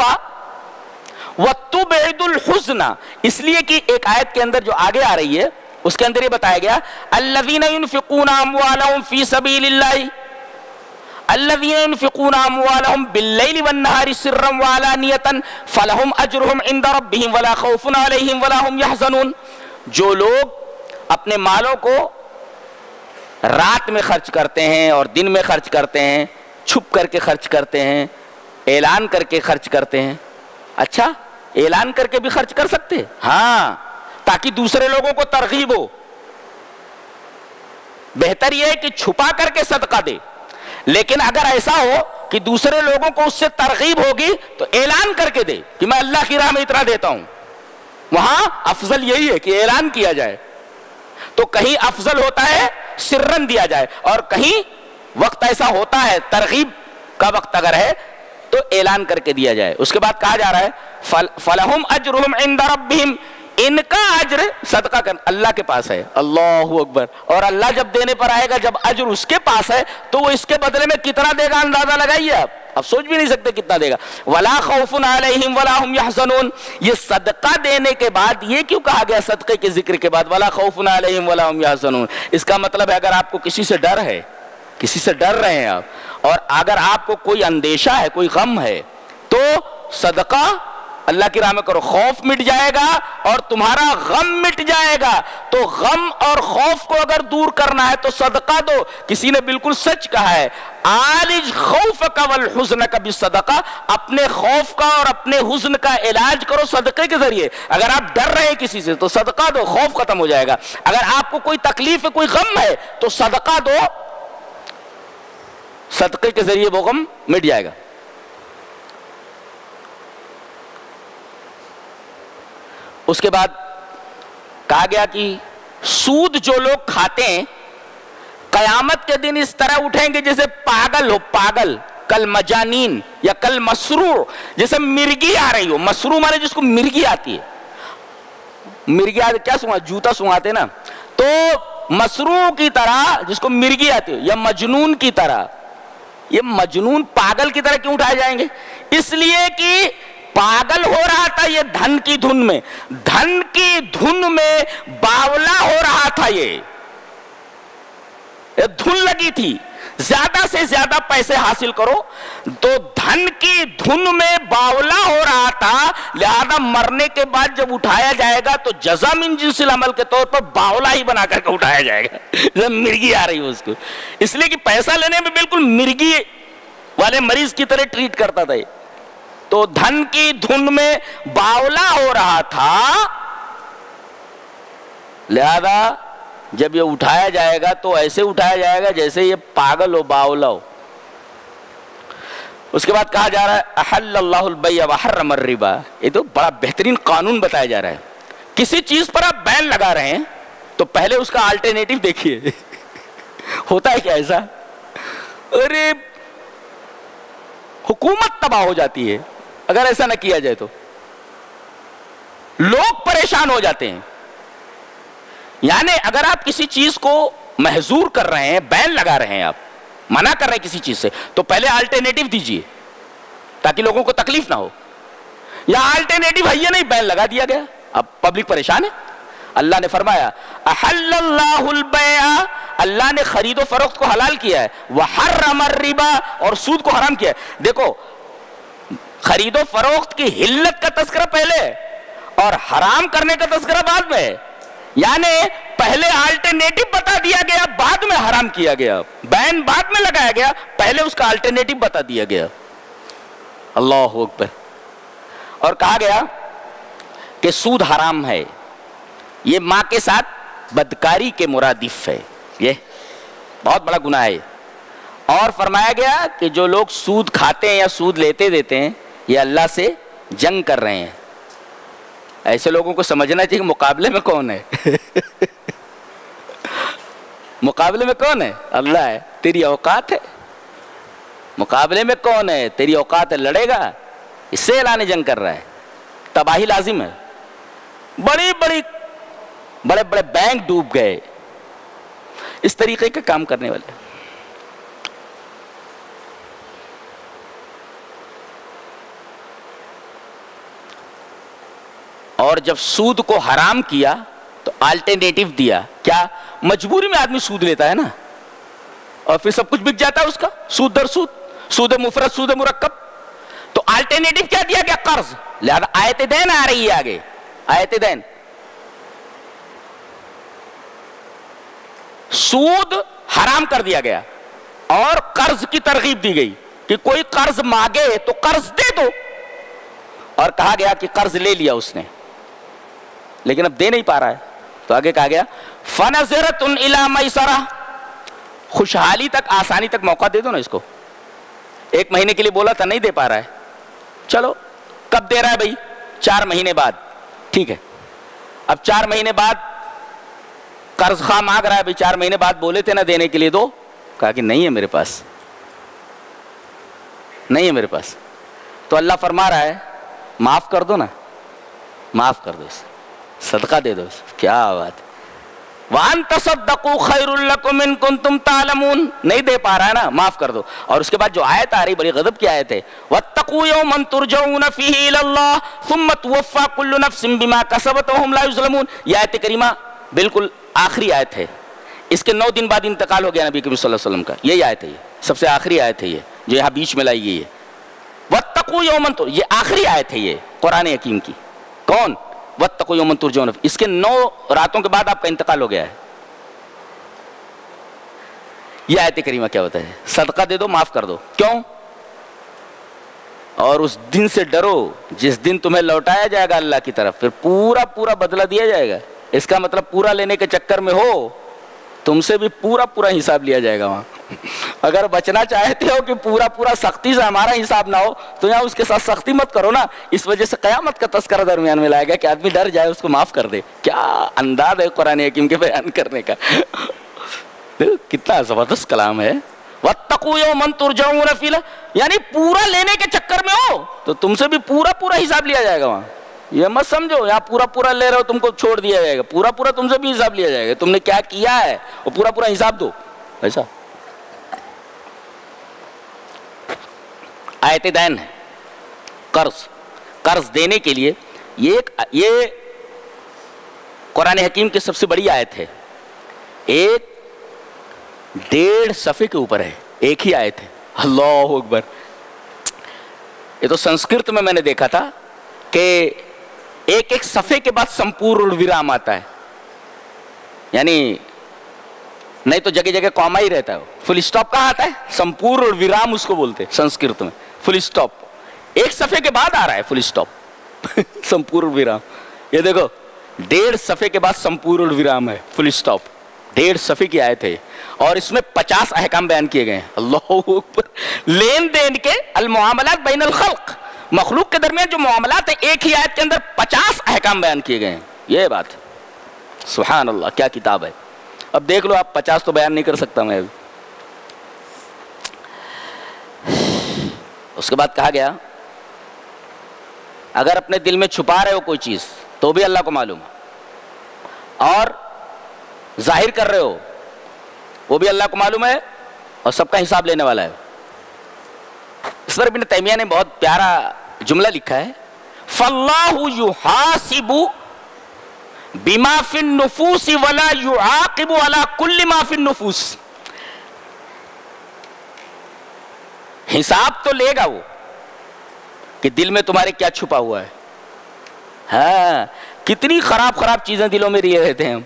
وتبعد الحزن. اس لیے کہ ایک آیت کے اندر جو آگے آ رہی ہے اس کے اندر یہ بتایا گیا، الذین ينفقون اموالهم فی سبیل اللہ الذین ينفقون اموالهم باللیل والنہار سرا وعلانیۃ فلہم اجرہم عند ربہم ولا خوف علیہم ولا هم یحزنون. جو لوگ اپنے مالوں کو رات میں خرچ کرتے ہیں اور دن میں خرچ کرتے ہیں، چھپ کر کے خرچ کرتے ہیں، اعلان کر کے خرچ کرتے ہیں. اچھا، اعلان کر کے بھی خرچ کر سکتے؟ ہاں، تاکہ دوسرے لوگوں کو ترغیب ہو. بہتر یہ ہے کہ چھپا کر کے صدقہ دے، لیکن اگر ایسا ہو کہ دوسرے لوگوں کو اس سے ترغیب ہوگی تو اعلان کر کے دے کہ میں اللہ کی راہ میں اتنا دیتا ہوں. وہاں افضل یہی ہے کہ اعلان کیا جائے. تو کہیں افضل ہوتا ہے سرن دیا جائے، اور کہیں وقت ایسا ہوتا ہے ترغیب کا وقت اگر ہے تو اعلان کر کے دیا جائے. اس کے بعد کہا جا رہا ہے فَلَهُمْ أَجْرُهُمْ عِنْدَ رَبِّهِمْ، ان کا اجر صدقہ کرنا اللہ کے پاس ہے. اللہ اکبر. اور اللہ جب دینے پر آئے گا، جب اجر اس کے پاس ہے تو وہ اس کے بدلے میں کتنا دے گا اندازہ لگائیے آپ. اب سوچ بھی نہیں سکتے کتنا دے گا. وَلَا خَوْفٌ عَلَيْهِمْ وَلَا هُمْ يَحْزَنُونَ. یہ صدقہ دینے کے بعد یہ کیوں کہا گیا صدقے کے ذکر کے بعد وَلَا خَوْفٌ عَلَيْهِمْ وَلَا هُمْ يَحْزَنُونَ؟ اس کا مطلب ہے اگر آپ کو کسی سے ڈر ہے، کسی سے ڈر رہے ہیں آپ، اور اگر آپ کو کوئی اندیشہ ہے، کوئی غم ہے، تو صدقہ اللہ کی راہ میں کرو، خوف مٹ جائے گا اور تمہارا غم مٹ جائے گا۔ تو غم اور خوف کو اگر دور کرنا ہے تو صدقہ دو۔ کسی نے بالکل سچ کہا ہے، عالج خوفک والحزنک بالصدقہ، اپنے خوف کا اور اپنے حزن کا علاج کرو صدقے کے ذریعے۔ اگر آپ ڈر رہے ہیں کسی سے تو صدقہ دو، خوف ختم ہو جائے گا۔ اگر آپ کو کوئی تکلیف ہے، کوئی غم ہے تو صدقہ دو، صدقے کے ذریعے وہ غم مٹ جائے گا۔ اس کے بعد کہا گیا کہ سود جو لوگ کھاتے ہیں قیامت کے دن اس طرح اٹھیں گے جیسے پاگل ہو، پاگل، کل مجانین یا کل مسرور، جیسے مرگی آ رہی ہو۔ مسرور مانے جس کو مرگی آتی ہے، مرگی آتی کیا سنگا، جوتا سنگاتے نا، تو مسرور کی طرح جس کو مرگی آتی ہو، یا مجنون کی طرح۔ یہ مجنون پاگل کی طرح کیوں اٹھائے جائیں گے؟ اس لیے کہ پاگل ہو رہا تھا یہ دھن کی دھن میں، دھن کی دھن میں باولا ہو رہا تھا، یہ دھن لگی تھی زیادہ سے زیادہ پیسے حاصل کرو، تو دھن کی دھن میں باولا ہو رہا تھا، لہذا مرنے کے بعد جب اٹھایا جائے گا تو جزا من جنس العمل کے طور پر باولا ہی بنا کر کے اٹھایا جائے گا، جب مرگی آ رہی ہو اس کو۔ اس لیے کہ پیسہ لینے میں بالکل مرگی والے مریض کی طرح ٹریٹ کرتا تھا یہ۔ تو دھن کی دھن میں باولا ہو رہا تھا، لہذا جب یہ اٹھایا جائے گا تو ایسے اٹھایا جائے گا جیسے یہ پاگل ہو، باولا ہو۔ اس کے بعد کہا جا رہا ہے احل اللہ البیع وحرم الربا، یہ تو بڑا بہترین قانون بتایا جا رہا ہے۔ کسی چیز پر آپ بین لگا رہے ہیں تو پہلے اس کا آلٹرنیٹو دیکھیے ہوتا ہے کیا ایسا؟ ارے حکومت تباہ ہو جاتی ہے اگر ایسا نہ کیا جائے، تو لوگ پریشان ہو جاتے ہیں۔ یعنی اگر آپ کسی چیز کو محظور کر رہے ہیں، بین لگا رہے ہیں، آپ منع کر رہے ہیں کسی چیز سے، تو پہلے آلٹرنیٹو دیجئے تاکہ لوگوں کو تکلیف نہ ہو۔ یا آلٹرنیٹو ہے یہ نہیں، بین لگا دیا گیا، اب پبلک پریشان ہے۔ اللہ نے فرمایا احل اللہ البیع، اللہ نے خرید و فروخت کو حلال کیا ہے، وحرم الربا، اور سود کو حرام کیا ہے۔ دیکھو خرید و فروخت کی حلت کا تذکرہ پہلے اور حرام کرنے کا تذکرہ بعد میں ہے، یعنی پہلے آلٹرنیٹو بتا دیا گیا، بعد میں حرام کیا گیا، بین بعد میں لگایا گیا، پہلے اس کا آلٹرنیٹو بتا دیا گیا۔ اللہ اکبر۔ اور کہا گیا کہ سود حرام ہے، یہ ماں کے ساتھ بدکاری کے مرادف ہے، یہ بہت بڑا گناہ ہے۔ اور فرمایا گیا کہ جو لوگ سود کھاتے ہیں یا سود لیتے دیتے ہیں یہ اللہ سے جنگ کر رہے ہیں۔ ایسے لوگوں کو سمجھنا چاہیے کہ مقابلے میں کون ہے مقابلے میں کون ہے؟ اللہ ہے۔ تیری اوقات ہے؟ مقابلے میں کون ہے؟ تیری اوقات ہے، لڑے گا، اس سے اعلان جنگ کر رہا ہے، تباہی لازم ہے۔ بڑے بڑے بینک ڈوب گئے اس طریقے کے کام کرنے والے۔ اور جب سود کو حرام کیا تو آلٹرنیٹو دیا، کیا؟ مجبوری میں آدمی سود لیتا ہے نا، اور پھر سب کچھ بک جاتا ہے اس کا، سود در سود، سود مفرد، سود مرکب۔ تو آلٹرنیٹو کیا دیا گیا؟ قرض۔ لہذا آیت دین آ رہی ہے آگے، آیت دین۔ سود حرام کر دیا گیا اور قرض کی ترغیب دی گئی کہ کوئی قرض مانگے تو قرض دے دو، اور کہا گیا کہ قرض لے لیا اس نے لیکن اب دے نہیں پا رہا ہے، تو آگے کہا گیا فَنَظِرَةٌ إِلَى مَيْسَرَةٍ، خوشحالی تک، آسانی تک موقع دے دو نا اس کو۔ 1 مہینے کے لیے بولا تھا، نہیں دے پا رہا ہے، چلو کب دے رہا ہے بھائی؟ 4 مہینے بعد، ٹھیک ہے۔ اب 4 مہینے بعد قرض خواہ مانگ رہا ہے، بھائی 4 مہینے بعد بولے تھے نا دینے کے لیے، دو۔ کہا کہ نہیں ہے میرے پاس، نہیں ہے میرے پاس۔ تو اللہ فرما رہا ہے معاف کر دو نا، معاف کر دو اسے، صدقہ دے دو اسے۔ کیا بات ہے! وَأَن تَصَدَّقُوا خَيْرٌ لَكُمْ إِن كُنتُمْ تَعْلَمُونَ، نہیں دے پا رہا ہے نا، معاف کر دو۔ اور اس کے بعد جو آیت آ رہی بڑی غضب کی آیت ہے، وَاتَّقُوا يَوْمًا تُرْجَعُونَ فِيهِ إِلَى اللَّهِ ثُمَّ تُوَفَّى كُلُّ نَفْسٍ بِمَا كَسَبَتْ وَهُمْ لَا يُظْلَمُونَ۔ یہ آیت کریمہ بالکل آخری آیت ہے، اس کے 9 دن بعد انتقال ہو گیا نبی کریم صلی اللہ علیہ وسلم کا، یہی آیت ہے، یہ سب سے آخری آیت ہے یہ جو یہاں بیچ میں لائی گئی ہے۔ وَاتَّقُوا وَاتَّقُوا يَوْمًا، یہ آخری آیت ہے یہ قرآن حکیم کی. کون؟ وَاتَّقُوا يَوْمًا تُرْجَعُونَ، اس کے 9 راتوں کے بعد آپ کا انتقال ہو گیا ہے. یہ آیت کریمہ کیا ہوتا ہے؟ صدقہ دے دو معاف کر دو. کیوں؟ اور اس دن سے ڈرو جس دن تمہیں لوٹایا جائے گا اللہ کی طرف، پھر پورا بدلہ دیا جائے گا. اس کا مطلب پورا لینے کے چکر میں ہو تم سے بھی پورا حساب لیا جائے گا وہاں. اگر بچنا چاہتے ہو کہ پورا سختی سے ہمارا حساب نہ ہو تو یہاں اس کے ساتھ سختی مت کرو نا. اس وجہ سے قیامت کا تذکرہ درمیان میں لائے گا کہ آدمی ڈر جائے، اس کو معاف کر دے. کیا انداز ہے قرآن حکیم کے بیان کرنے کا، کتنا زبردست کلام ہے. وَاتَّقُوا يَوْمًا تُرْجَعُونَ فِيهِ، یعنی پورا لینے کے چکر میں ہو تو تم سے بھی پورا حساب لیا جائے گا وہاں. یہ مت سمجھو یہاں پورا لے رہے ہو تم کو چھوڑ دیا جائے گا. پورا تم سے بھی حساب لیا جائے گا. تم نے کیا کیا ہے وہ پورا حساب دو. ایسا آیت دین ہے. قرض دینے کے لیے یہ قرآن حکیم کی سب سے بڑی آیت ہے. 1.5 صفحے کے اوپر ہے، ایک ہی آیت ہے. اللہ اکبر. یہ تو سنسکرت میں نے دیکھا تھا کہ ایک صفحے کے بعد سمپورن ورام آتا ہے، یعنی نہیں تو جگہ کاما ہی رہتا ہے. فل اسٹاپ کہاں آتا ہے؟ سمپورن ورام اس کو بولتے ہیں سنسکرت میں. فل اسٹاپ ایک صفحے کے بعد آ رہا ہے، فل اسٹاپ سمپورن ورام. یہ دیکھو 1.5 صفحے کے بعد سمپورن ورام ہے، فل اسٹاپ. 1.5 صفحے کی آیت ہے اور اس میں 50 احکام بیان کیے گئے ہیں. اللہ اکبر. لین دین کے المعاملات بین الخلق، مخلوق کے درمیان جو معاملات ہیں ایک ہی آیت کے اندر 50 احکام بیان کیے گئے ہیں. یہ بات سبحان اللہ کیا کتاب ہے. اب دیکھ لو آپ 50 تو بیان نہیں کر سکتا میں ابھی. اس کے بعد کہا گیا اگر اپنے دل میں چھپا رہے ہو کوئی چیز تو بھی اللہ کو معلوم ہے، اور ظاہر کر رہے ہو وہ بھی اللہ کو معلوم ہے، اور سب کا حساب لینے والا ہے. اس پر ابن تیمیہ نے بہت پیارا جملہ لکھا ہے، فَاللَّهُ يُحَاسِبُ بِمَا فِي النُّفُوسِ وَلَا يُعَاقِبُ عَلَى كُلِّ مَا فِي النُّفُوسِ. حساب تو لے گا وہ کہ دل میں تمہارے کیا چھپا ہوا ہے. ہاں کتنی خراب چیزیں دلوں میں لیے رہتے ہیں ہم.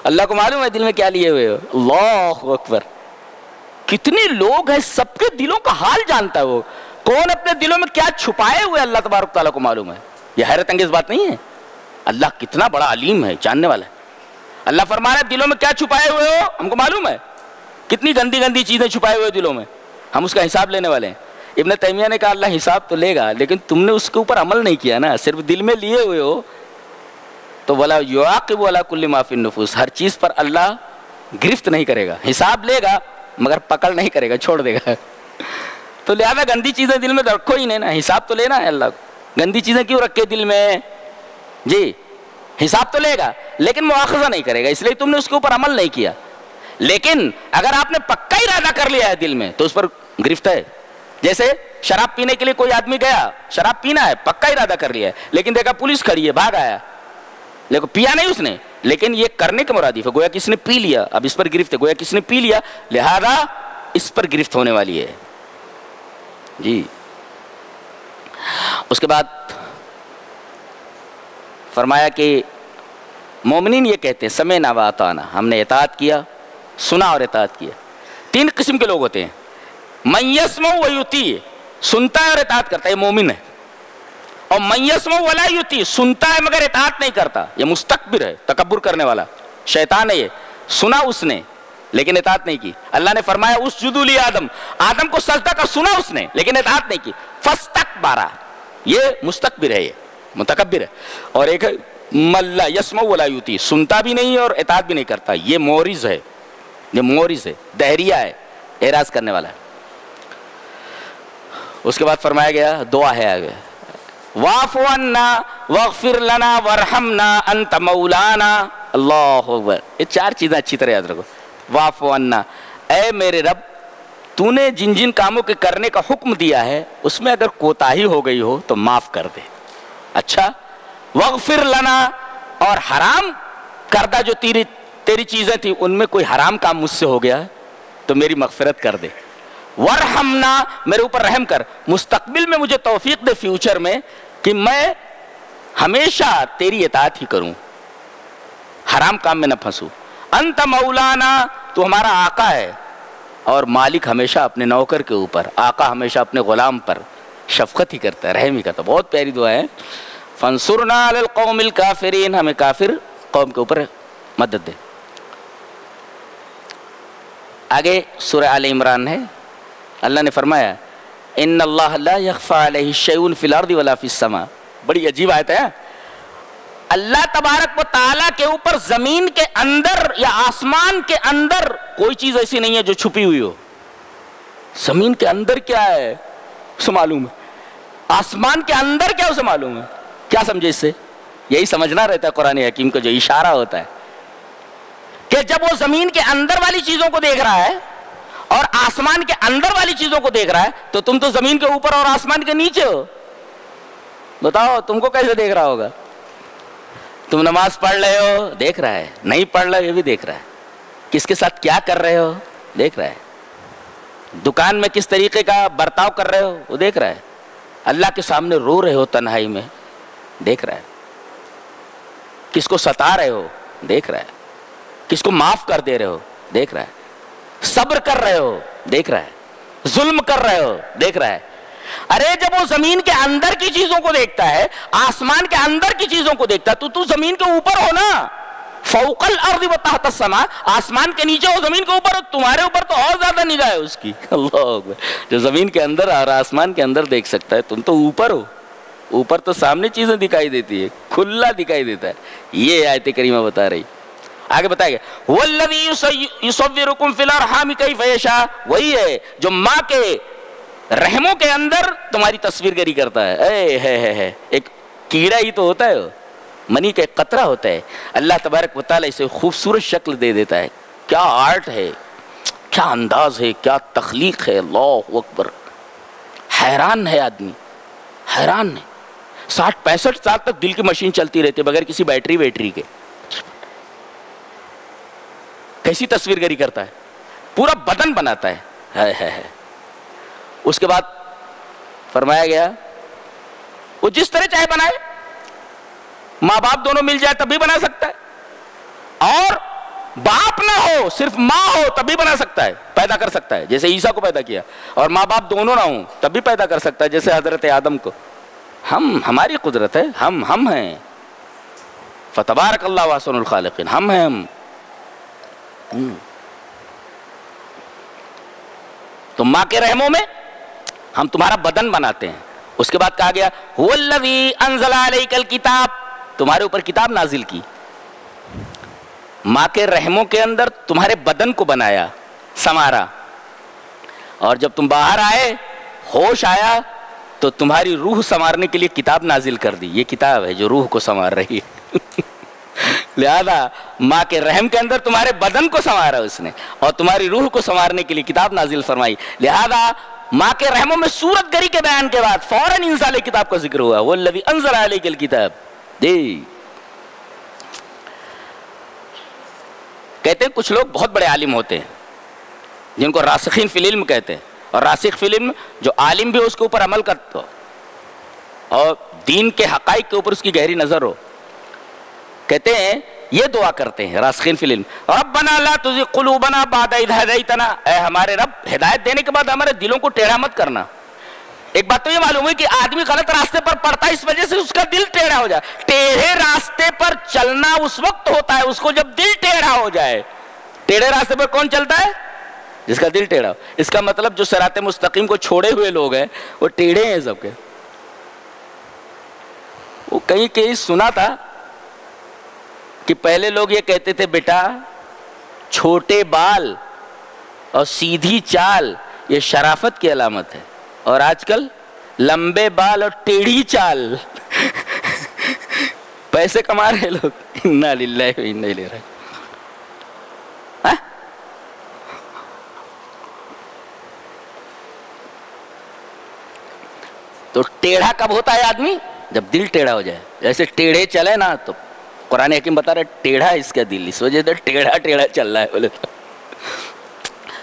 اللہ کو معلوم ہے دل میں کیا لیے ہوئے ہو. اللہ اکبر. کتنے لوگ ہیں سب کے دلوں کا حال جانتا ہے وہ. کون اپنے دلوں میں کیا چھپائے ہوئے اللہ تبارک تعالیٰ کو معلوم ہے. یہ حیرت انگیز بات نہیں ہے. اللہ کتنا بڑا علیم ہے، جاننے والا ہے. اللہ فرما رہا ہے دلوں میں کیا چھپائے ہوئے ہو ہم کو معلوم ہے. کتنی گندی چیزیں چھپائے ہوئے دلوں میں، ہم اس کا حساب لینے والے ہیں. ابن تیمیہ نے کہا اللہ حساب تو لے گا لیکن تم نے اس کے اوپر عمل نہیں کیا نا، صرف دل میں لیے ہوئے ہو. تو وَلَا يُعَاقِبُ عَلَى كُلِّ مَا فِي النُّفُوسِ، ہر چیز پر اللہ گرفت نہیں کرے گا. حساب لے گا مگر پکڑ نہیں کرے گا، چھوڑ دے گا. تو لہذا گندی چیزیں دل میں رکھو ہی نہیں نا، حساب تو لینا ہے اللہ کو. گندی چیزیں کیوں رکھے دل میں؟ جی حساب تو لے گا لیکن مواخذہ نہیں کرے گا، اس لیے تم نے اس کے اوپر عمل نہیں کیا. لیکن اگر آپ نے پکا ارادہ کر لیا ہے دل میں تو اس پر گرفت ہے. جیسے شراب پینے کے لیے کوئی آدمی گیا، شراب پینا ہے، پکا ارادہ کر لیا ہے، لیکن دیکھا پولیس کھڑی ہے، بھاگ آیا، لیکن پیا نہیں اس نے، لیکن یہ کرنے کے مرادف ہے. گویا کس نے پی لیا، اب اس پر گرفت ہے. گویا کس نے پی لیا لہذا اس پر گرفت ہونے والی ہے. جی اس کے بعد فرمایا کہ مومنین یہ کہتے ہیں سمعنا واطعنا، ہم نے اطاعت کیا، سنا اور اطاعت کیا. 3 قسم کے لوگ ہوتے ہیں. من یسمع ویطیع، سنتا ہے اور اطاعت کرتا ہے، یہ مومن ہے. اور من یسمع ولا یطیع، سنتا ہے مگر اطاعت نہیں کرتا، یہ مستکبر ہے، تکبر کرنے والا شیطان ہے. یہ سنا اس نے لیکن اطاعت نہیں کی. اللہ نے فرمایا اسجدوا لآدم، آدم کو سجدہ کا سنا اس نے لیکن اطاعت نہیں کی. فاستکبر، یہ مستکبر ہے، یہ متکبر ہے. اور ایک ہے من لا یسمع ولا یطیع، سنتا بھی نہیں اور اطاعت بھی نہیں کرتا، یہ مورز ہے. یہ مورز ہے، دہریہ ہے، اعراض کرنے والا ہے. اس کے بعد فرمایا گیا دعا ہے آگے، واعف عنا واغفر لنا وارحمنا انت مولانا. اللہ اکبر. یہ 4 چیزیں اچھی طرح یاد رکھو. واعف عنا، اے میرے رب تو نے جن جن کاموں کے کرنے کا حکم دیا ہے اس میں اگر کوتاہی ہو گئی ہو تو معاف کر دے. اچھا، واغفر لنا، اور حرام کردہ جو تیری چیزیں تھیں ان میں کوئی حرام کام مجھ سے ہو گیا ہے تو میری مغفرت کر دے. ورحمنا، میرے اوپر رحم کر، مستقبل میں مجھے توفیق دے، فیوچر میں، کہ میں ہمیشہ تیری اطاعت ہی کروں، حرام کام میں نہ پھنسوں۔ انت مولانا، تو ہمارا آقا ہے، اور مالک ہمیشہ اپنے نوکر کے اوپر، آقا ہمیشہ اپنے غلام پر شفقت ہی کرتا ہے، رحم ہی کرتا ہے۔ بہت پیاری دعا ہے۔ فانصرنا علی القوم الکافرین، ہمیں کافر قوم کے اوپر مدد دے۔ آگے سورہ آل عمران ہے، اللہ نے فرمایا ان اللہ لا یخفی علیہ شیء فی الارض ولا فی السماء۔ بڑی عجیب آیت ہے۔ اللہ تبارک و تعالیٰ کے اوپر زمین کے اندر یا آسمان کے اندر کوئی چیز ایسی نہیں ہے جو چھپی ہوئی ہو۔ زمین کے اندر کیا ہے اسے معلوم ہے، آسمان کے اندر کیا اسے معلوم ہے۔ کیا سمجھے اس سے؟ یہی سمجھنا رہتا ہے قرآن حکیم کا جو اشارہ ہوتا ہے کہ جب وہ زمین کے اندر والی چیزوں کو دیکھ رہا ہے اور آسمان کے اندر والی چیزوں کو دیکھ رہا ہے، تو تم تو زمین کے اوپر اور آسمان کے نیچے ہو، بتاؤ تم کو کیسے دیکھ رہا ہوگا؟ تم نماز پڑھ رہے ہو، دیکھ رہا ہے، نہیں پڑھ رہے یہ بھی دیکھ رہا ہے، کس کے ساتھ کیا کر رہے ہو دیکھ رہا ہے، دکان میں کس طریقے کا برتاؤ کر رہے ہو وہ دیکھ رہا ہے، اللہ کے سامنے رو رہے ہو تنہائی میں دیکھ رہا ہے، کس کو ستا رہے ہو دیکھ رہا ہے، کس کو معاف کر دے رہے ہو دیکھ رہا ہے، صبر کر رہے ہو دیکھ رہا ہے، ظلم کر رہے ہو دیکھ رہا ہے۔ ارے جب وہ زمین کے اندر کی چیزوں کو دیکھتا ہے، آسمان کے اندر کی چیزوں کو دیکھتا ہے، تو زمین کے اوپر ہو نا، فوق الارض و تحت السماء، آسمان کے نیچے ہو زمین کے اوپر ہو، تمہارے اوپر تو اور زیادہ نگاہ ہے اس کی۔ اللہ اکبر، جو زمین کے اندر اور آسمان کے اندر دیکھ سکتا ہے، تم تو اوپر ہو، اوپر تو سامنے چیزیں دکھائی دیتی ہے، کھلا دکھائی دیتا ہے۔ یہ آیت کریمہ بتا رہی۔ آگے بتائیے والذی یصورکم فی الارحام کیف یشاء، وہی ہے جو ماں کے رحموں کے اندر تمہاری تصویر گری کرتا ہے۔ ایک کیڑا ہی تو ہوتا ہے، منی کا ایک قطرہ ہوتا ہے، اللہ تبارک و تعالیٰ اسے خوبصورت شکل دے دیتا ہے۔ کیا آرٹ ہے، کیا انداز ہے، کیا تخلیق ہے، اللہ اکبر، حیران ہے آدمی، حیران ہے۔ 60-65 سال تک دل کی مشین چلتی رہتی ہے بغیر کسی بیٹری کے، کیسی تصویر گری کرتا ہے، پورا بدن بناتا ہے۔ اس کے بعد فرمایا گیا وہ جس طرح چاہے بنائے، ماں باپ دونوں مل جائے تب بھی بنا سکتا ہے، اور باپ نہ ہو صرف ماں ہو تب بھی بنا سکتا ہے، پیدا کر سکتا ہے، جیسے عیسیٰ کو پیدا کیا، اور ماں باپ دونوں نہ ہوں تب بھی پیدا کر سکتا ہے، جیسے حضرت آدم کو۔ ہماری قدرت ہے، ہم ہیں، فتبارک اللہ احسن الخالقین، ہم ہیں۔ تو ماں کے رحموں میں ہم تمہارا بدن بناتے ہیں۔ اس کے بعد کہا گیا هو الذی انزل علیک الکتاب، تمہارے اوپر کتاب نازل کی، ماں کے رحموں کے اندر تمہارے بدن کو بنایا، سنوارا، اور جب تم باہر آئے، ہوش آیا، تو تمہاری روح سنوارنے کے لیے کتاب نازل کر دی۔ یہ کتاب ہے جو روح کو سنوار رہی ہے۔ لہذا ماں کے رحم کے اندر تمہارے بدن کو سنوارا اس نے، اور تمہاری روح کو سنوارنے کے لیے کتاب نازل فرمائی۔ لہذا ماں کے رحموں میں صورت گری کے بیان کے بعد فوراً انزال کتاب کا ذکر ہوا، والذی انزل علیک الکتاب۔ کہتے ہیں کچھ لوگ بہت بڑے عالم ہوتے ہیں جن کو راسخین فی العلم کہتے ہیں، اور راسخ فی العلم جو عالم بھی ہو اس کے اوپر عمل کرتا ہو اور دین کے حقائق کے اوپر اس کی گہری نظر ہو، کہتے ہیں یہ دعا کرتے ہیں راسخین فی العلم، ربنا لا تزغ قلوبنا بعد اذ ہدیتنا، اے ہمارے رب ہدایت دینے کے بعد ہمارے دلوں کو ٹیڑھا مت کرنا۔ ایک بات تو یہ معلوم ہے کہ آدمی غلط راستے پر پڑتا ہے، اس وجہ سے اس کا دل ٹیڑھا ہو جائے۔ ٹیڑھے راستے پر چلنا اس وقت ہوتا ہے اس کو جب دل ٹیڑھا ہو جائے۔ ٹیڑھے راستے پر کون چلتا ہے؟ جس کا دل ٹیڑھا ہو۔ اس کا مطلب جو صراط مستقیم کو چھوڑے ہوئے لوگ ہیں وہ ٹیڑھے ہیں سب کے۔ وہ کہیں سنا تھا کہ پہلے لوگ یہ کہتے تھے بیٹا چھوٹے بال اور سیدھی چال یہ شرافت کی علامت ہے، اور آج کل لمبے بال اور ٹیڑھی چال پیسے کما رہے لوگ۔ انا للہ و انا الیہ راجعون۔ تو ٹیڑھا کب ہوتا ہے آدمی؟ جب دل ٹیڑھا ہو جائے۔ جیسے ٹیڑھے چلے نا تو قرآن حکیم بتا رہا ہے ٹیڑھا اس کا دل، اس وجہ سے ٹیڑھا ٹیڑھا چل رہا ہے بولے تو۔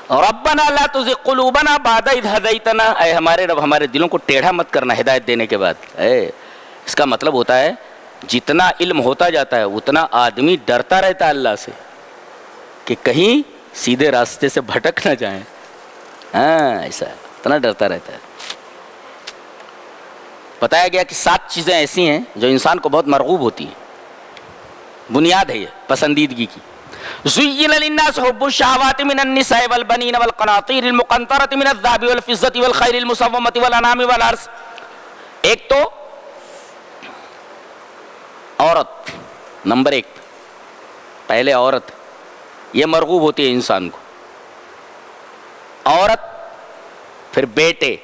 ربنا لا تزغ قلوبنا بعد اذ ہدیتنا، اے ہمارے رب ہمارے دلوں کو ٹیڑھا مت کرنا ہدایت دینے کے بعد۔ اس کا مطلب ہوتا ہے جتنا علم ہوتا جاتا ہے اتنا آدمی ڈرتا رہتا ہے اللہ سے کہ کہیں سیدھے راستے سے بھٹک نہ جائیں۔ ایسا اتنا ڈرتا رہتا ہے۔ بتایا گیا کہ 7 چیزیں ایسی ہیں جو انسان کو بہت مرغوب ہوتی ہیں، بنیاد ہے یہ پسندیدگی کی۔ زُيِّنَ لِلنَّاسِ حُبُّ الشَّهَوَاتِ مِنَ النِّسَاءِ وَالْبَنِينَ وَالْقَنَاطِيرِ الْمُقَنطَرَةِ مِنَ الذَّهَبِ وَالْفِضَّةِ وَالْخَيْلِ الْمُسَوَّمَةِ وَالْأَنْعَامِ وَالْحَرْثِ۔ ایک تو عورت، نمبر 1 پہلے عورت، یہ مرغوب ہوتی ہے انسان کو۔ عورت، پھر بیٹے،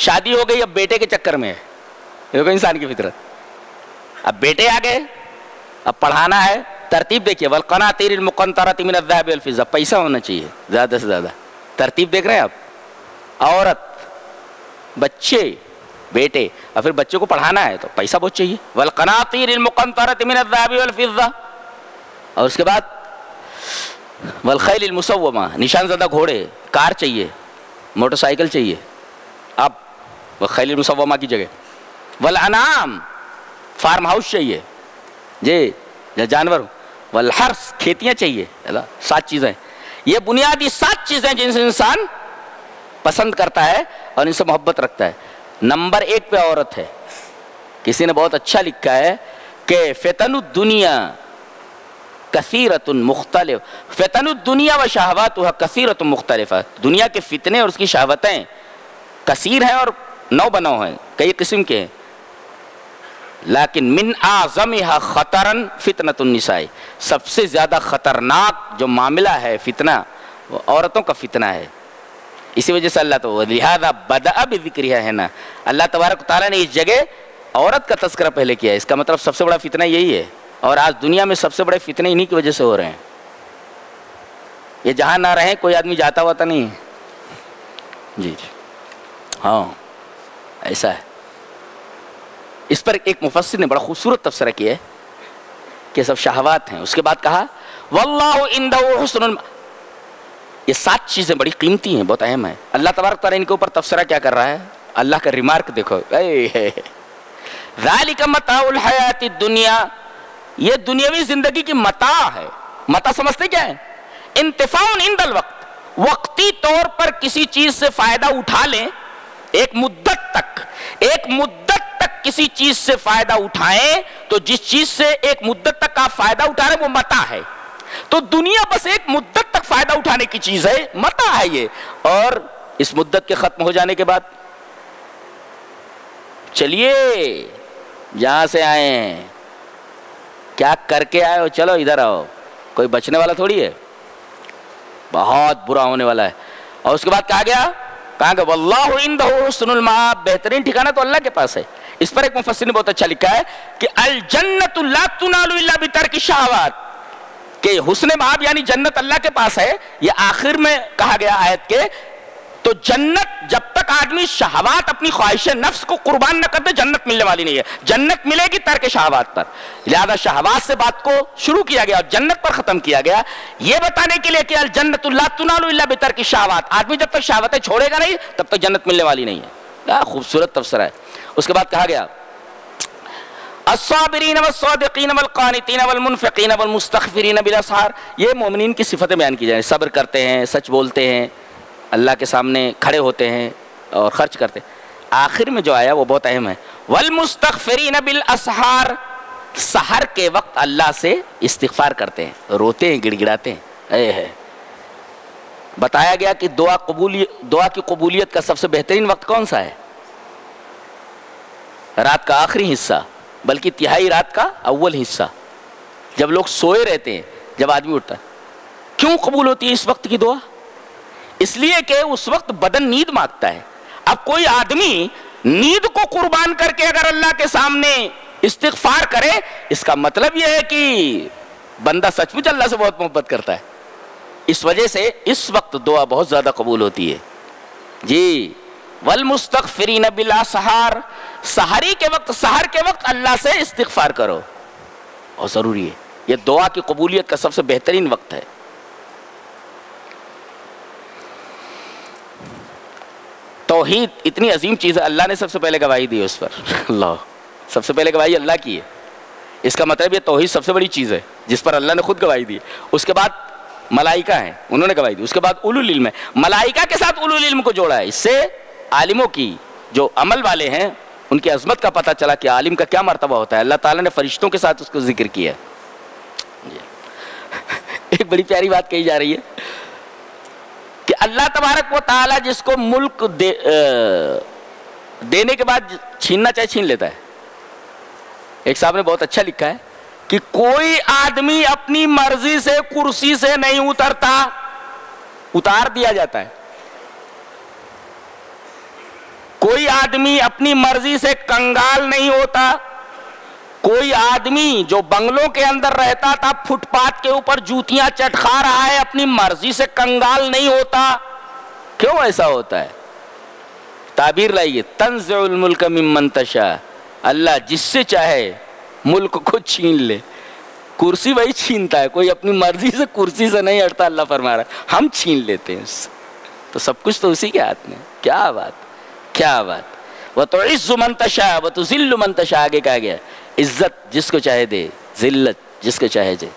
شادی ہو گئی اب بیٹے کے چکر میں ہے، دیکھو انسان کی فطرت۔ اب بیٹے آ گئے، اب پڑھانا ہے، ترتیب دیکھیے، والقناطیر المقنطرۃ من الذهب والفضہ، پیسہ ہونا چاہیے زیادہ سے زیادہ، ترتیب دیکھ رہے ہیں آپ، عورت، بچے، بیٹے، اور پھر بچے کو پڑھانا ہے تو پیسہ بہت چاہیے، والقناطیر المقنطرۃ من الذهب والفضہ، اور اس کے بعد والخیل المسومہ، نشان زدہ گھوڑے، کار چاہیے، موٹر سائیکل چاہیے، اب والخیل المسومہ کی جگہ والانعام، فارم ہاؤس چاہیے جی، جانور، والحرث، کھیتیاں چاہیے، 7 چیزیں، یہ بنیادی 7 چیزیں جن سے انسان پسند کرتا ہے اور ان سے محبت رکھتا ہے۔ نمبر 1 پہ عورت ہے۔ کسی نے بہت اچھا لکھا ہے کہ فتن الدنیا کثیرۃ مختلف، فتن الدنیا و شہواتها کثیرۃ مختلفہ، دنیا کے فتنے اور اس کی شہوتیں کثیر ہیں اور نو بنو ہیں، کئی قسم کے ہیں، لیکن من اعظمها خطرا فتنۃ النساء، سب سے زیادہ خطرناک جو معاملہ ہے فتنہ وہ عورتوں کا فتنہ ہے۔ اسی وجہ سے اللہ تو لہذا بدأ بذکرها ہے نا، اللہ تبارک و تعالیٰ نے اس جگہ عورت کا تذکرہ پہلے کیا ہے، اس کا مطلب سب سے بڑا فتنہ یہی ہے، اور آج دنیا میں سب سے بڑے فتنے انہی کی وجہ سے ہو رہے ہیں۔ یہ جہاں نہ رہے کوئی آدمی جاتا ہوا تو نہیں، جی جی ہاں ایسا ہے۔ اس پر ایک مفسر نے بڑا خوبصورت تفسیرہ کیا ہے کہ سب شہوات ہیں، اس کے بعد کہا واللہ عنده حسن یہ 7 چیزیں بڑی قیمتی ہیں، بہت اہم ہیں۔ اللہ تبارک تعالیٰ ان کے اوپر تفسیرہ کیا کر رہا ہے، اللہ کا ریمارک دیکھو، ذالک متاع الحیات الدنیا، یہ دنیاوی زندگی کی متاع ہے۔ متاع سمجھتے کیا ہے؟ انتفاع عند الوقت، وقتی طور پر کسی چیز سے فائدہ اٹھا لیں، ایک مدت تک کسی چیز سے فائدہ اٹھائیں، تو جس چیز سے ایک مدت تک آپ فائدہ اٹھا رہے ہیں وہ متاع ہے۔ تو دنیا بس ایک مدت تک فائدہ اٹھانے کی چیز ہے، متاع ہے یہ، اور اس مدت کے ختم ہو جانے کے بعد چلیے جہاں سے آئے ہیں کیا کر کے آئے ہو، چلو ادھر آؤ، کوئی بچنے والا تھوڑی ہے، بہت برا ہونے والا ہے۔ اور اس کے بعد کہا گیا واللہ عنده حسن المآب، بہترین ٹھکانہ تو اللہ کے پاس ہے۔ اس پر ایک مفسر نے بہت اچھا لکھا ہے کہ الجنت لا تنال الا بترک الشہوات، کہ حسن مآب یعنی جنت اللہ کے پاس ہے، یہ آخر میں کہا گیا آیت کے۔ تو جنت جب تک آدمی شہوات اپنی خواہش نفس کو قربان نہ کرتے جنت ملنے والی نہیں ہے، جنت ملے گی ترک شہوات پر، لہذا شہوات سے بات کو شروع کیا گیا اور جنت پر ختم کیا گیا، یہ بتانے کے لیے کہ الجنت لا تنال الا بترک الشہوات، آدمی جب تک شہوتیں چھوڑے گا نہیں تب تک جنت ملنے والی نہیں ہے۔ خوبصورت تفسیرہ ہے۔ اس کے بعد کہا گیا الصابرین والصادقین والقانتین والمنفقین والمستغفرین بالاسحار، یہ مومنین کی صفتیں بیان کی جائیں، صبر کرتے ہیں، سچ بولتے ہیں، اللہ کے سامنے کھڑے ہوتے ہیں اور خرچ کرتے ہیں۔ آخر میں جو آیا وہ بہت اہم ہے، والمستغفرین بالاسحار، سحر کے وقت اللہ سے استغفار کرتے ہیں، روتے ہیں، گڑ گڑاتے ہیں۔ بتایا گیا کہ دعا کی قبولیت کا سب سے بہترین وقت کون سا ہے؟ رات کا آخری حصہ، بلکہ تہائی رات کا اول حصہ، جب لوگ سوئے رہتے ہیں، جب آدمی اٹھتا ہے۔ کیوں قبول ہوتی ہے اس وقت کی دعا؟ اس لیے کہ اس وقت بدن نیند مانگتا ہے۔ اب کوئی آدمی نیند کو قربان کر کے اگر اللہ کے سامنے استغفار کرے، اس کا مطلب یہ ہے کہ بندہ سچ مچ اللہ سے بہت محبت کرتا ہے۔ اس وجہ سے اس وقت دعا بہت زیادہ قبول ہوتی ہے جی۔ والمستغفرین بالاسحار، سحر کے وقت اللہ سے استغفار کرو، اور ضروری ہے، یہ دعا کی قبولیت کا سب سے بہترین وقت ہے۔ توحید اتنی عظیم چیز ہے، اللہ نے سب سے پہلے گواہی دی اس پر. اللہ، سب سے پہلے گواہی اللہ کی ہے. اس کا مطلب یہ توحید سب سے بڑی چیز ہے جس پر اللہ نے خود گواہی دی. اس کے بعد ملائکہ ہیں، انہوں نے گواہی دی. اس کے بعد اولو العلم ہے، ملائکہ کے ساتھ اولو العلم کو جوڑا ہے. اس سے عالموں کی جو عمل والے ہیں ان کی عظمت کا پتہ چلا کہ عالم کا کیا مرتبہ ہوتا ہے. اللہ تعالیٰ نے فرشتوں کے ساتھ اس کو ذکر کیا ہے. ایک بڑی پیاری بات کہی جا رہی ہے کہ اللہ تبارک و تعالیٰ جس کو ملک دینے کے بعد چھیننا چاہے چھین لیتا ہے. ایک صاحب نے بہت اچھا لکھا ہے کہ کوئی آدمی اپنی مرضی سے کرسی سے نہیں اترتا، اتار دیا جاتا ہے. کوئی آدمی اپنی مرضی سے کنگال نہیں ہوتا. کوئی آدمی جو بنگلوں کے اندر رہتا تھا فٹ پاتھ کے اوپر جوتیاں چٹکھا رہا ہے، اپنی مرضی سے کنگال نہیں ہوتا. کیوں ایسا ہوتا ہے؟ تعبیر لائیے، تنزع الملک ممن تشاء، اللہ جس سے چاہے ملک کو چھین لے. کرسی وہی چھینتا ہے، کوئی اپنی مرضی سے کرسی سے نہیں ہٹتا. اللہ فرما رہا ہے ہم چھین لیتے ہیں اس سے. تو سب کچھ تو اسی کے ہاتھ میں. کیا بات، کیا بات. وَتُعِزُّ مَن تَشَاءُ وَتُذِلُّ مَن تَشَاء، آگے کہا گیا عزت جس کو چاہے دے، ذلت جس کو چاہے دے.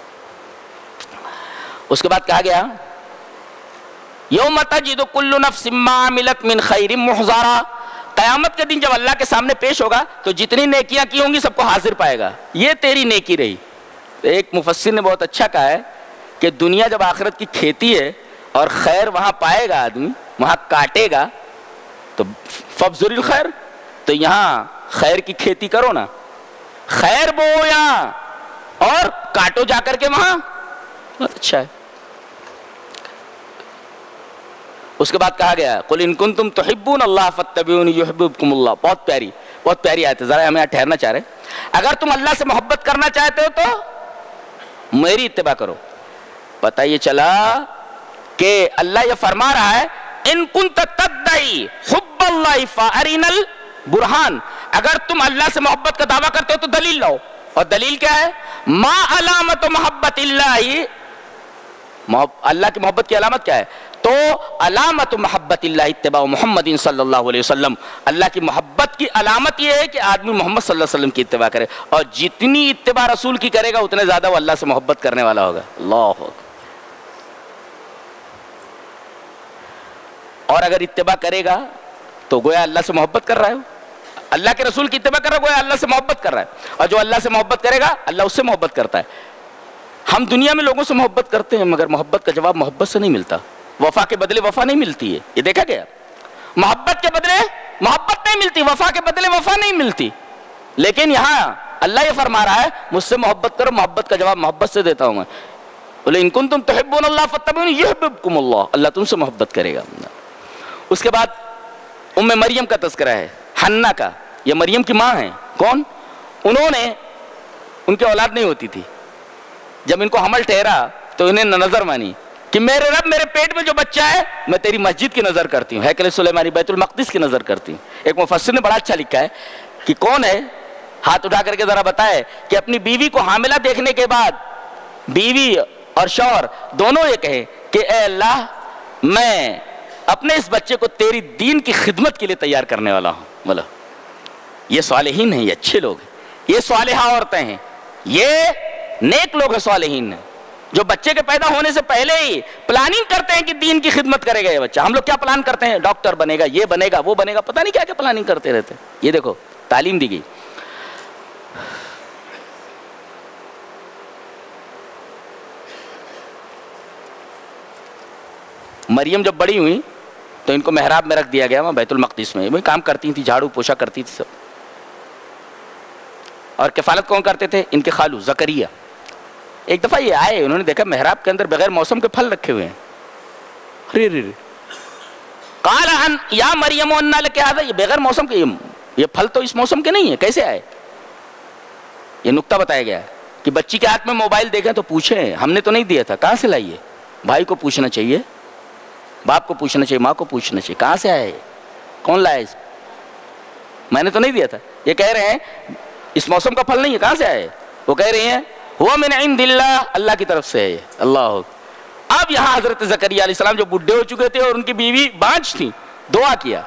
اس کے بعد کہا گیا یوم تجد کل نفس ما عملت من خیر محضرا، قیامت کے دن جب اللہ کے سامنے پیش ہوگا تو جتنی نیکیاں کی ہوں گی سب کو حاضر پائے گا. یہ تیری نیکی رہی. ایک مفسر نے بہت اچھا کہا ہے کہ دنیا جب آخرت کی کھیتی ہے اور خیر وہاں پائے گا آدمی، وہاں کاٹے گا تو فبذر الخیر، تو یہاں خیر کی کھیتی کرو نا، خیر بو یہاں اور کاٹو جا کر کے وہاں. بہت اچھا ہے. اس کے بعد کہا گیا قل ان کنتم تحبون اللہ فاتبعونی یحببکم اللہ. بہت پیاری، بہت پیاری آیت ہے. ذرا ہمیں یہاں ٹھہرنا چاہ رہے ہیں. اگر تم اللہ سے محبت کرنا چاہتے ہو تو میری اتباع کرو. پتہ یہ چلا کہ اللہ یہ فرما رہا ہے ان کنت تدعی حب اللہ فارنا البرہان، اگر تم اللہ سے محبت کا دعویٰ کرتے ہو تو دلیل لاؤ. اور دلیل کیا ہے؟ ما علامت محبت اللہ، اللہ کی محبت کی علامت کیا ہے؟ تو علامت محبت اللہ اتباع محمد صلی اللہ علیہ وسلم. اللہ کی محبت کی علامت یہ ہے کہ آدمی محمد صلی اللہ علیہ وسلم کی اتباع کرے، اور جتنی اتباع رسول کی کرے گا اتنے زیادہ وہ اللہ سے محبت کرنے والا ہوگا. اللہ. اور اگر اتباع کرے گا تو گویا اللہ سے محبت کر رہا ہے، اللہ کے رسول کی اتباع کر رہا ہے، گویا اللہ سے محبت کر رہا ہے. اور جو اللہ سے محبت کرے گا اللہ اس سے محبت کرتا ہے. ہم دنیا میں لوگوں سے محبت کرتے ہیں مگر محبت کا جواب محبت سے نہیں ملتا. وفا کے بدلے وفا نہیں ملتی ہے. یہ دیکھا گیا، محبت کے بدلے محبت نہیں ملتی، وفا کے بدلے وفا نہیں ملتی. لیکن یہاں اللہ یہ فرما رہا ہے مجھ سے محبت کرو، محبت کا جواب محبت سے دیتا ہوں میں. بولے ان کنتم تحبون اللہ فاتبعونی یحببکم اللہ، اللہ تم سے محبت کرے گا. اس کے بعد ام مریم کا تذکرہ ہے، حنا کا. یہ مریم کی ماں ہیں. کون؟ انہوں نے، ان کی اولاد نہیں ہوتی تھی. جب ان کو حمل ٹھہرا تو انہیں نظر مانی کہ میرے رب میرے پیٹ میں جو بچہ ہے میں تیری مسجد کی نظر کرتی ہوں، ہیکل سلیمانی بیت المقدس کی نظر کرتی ہوں. ایک مفسر نے بڑا اچھا لکھا ہے کہ کون ہے، ہاتھ اٹھا کر کے ذرا بتائے کہ اپنی بیوی کو حاملہ دیکھنے کے بعد بیوی اور شوہر دونوں یہ کہیں کہ اے اللہ میں اپنے اس بچے کو تیری دین کی خدمت کے لیے تیار کرنے والا ہوں. بولو یہ صالحین ہیں، یہ اچھے لوگ ہیں، یہ صالحہ عورتیں ہیں، یہ نیک لوگ ہیں. صالحین ہیں جو بچے کے پیدا ہونے سے پہلے ہی پلاننگ کرتے ہیں کہ دین کی خدمت کرے گا یہ بچہ. ہم لوگ کیا پلان کرتے ہیں؟ ڈاکٹر بنے گا، یہ بنے گا، وہ بنے گا، پتہ نہیں کیا کیا پلاننگ کرتے رہتے ہیں. یہ دیکھو تعلیم دی گئی. مریم جب بڑی ہوئی تو ان کو محراب میں رکھ دیا گیا وہاں بیت المقدس میں. وہی کام کرتی تھی، جھاڑو پوچھا کرتی تھی سب. اور کفالت کون کرتے تھے؟ ان کے خالو زکریا. ایک دفعہ یہ آئے، انہوں نے دیکھا محراب کے اندر بغیر موسم کے پھل رکھے ہوئے ہیں. ارے رے قال ان یا مریم ان لک ھذا، یہ بغیر موسم کے، یہ پھل تو اس موسم کے نہیں ہیں، کیسے آئے؟ یہ نقطہ بتایا گیا کہ بچی کے ہاتھ میں موبائل دیکھیں تو پوچھیں ہم نے تو نہیں دیا تھا، کہاں سے لائیے؟ بھائی کو پوچھنا چاہیے، باپ کو پوچھنا چاہیے، ماں کو پوچھنا چاہیے کہاں سے آئے، کون لائے؟ میں نے تو نہیں دیا تھا. یہ کہہ رہے ہیں اس موسم کا پھل نہیں ہے، کہاں سے آئے؟ وہ کہہ رہے ہیں ہوا من عند اللہ، اللہ کی طرف سے ہے. اللہ. اب یہاں حضرت زکریا علیہ السلام جو بڈھے ہو چکے تھے اور ان کی بیوی بانجھ تھی، دعا کیا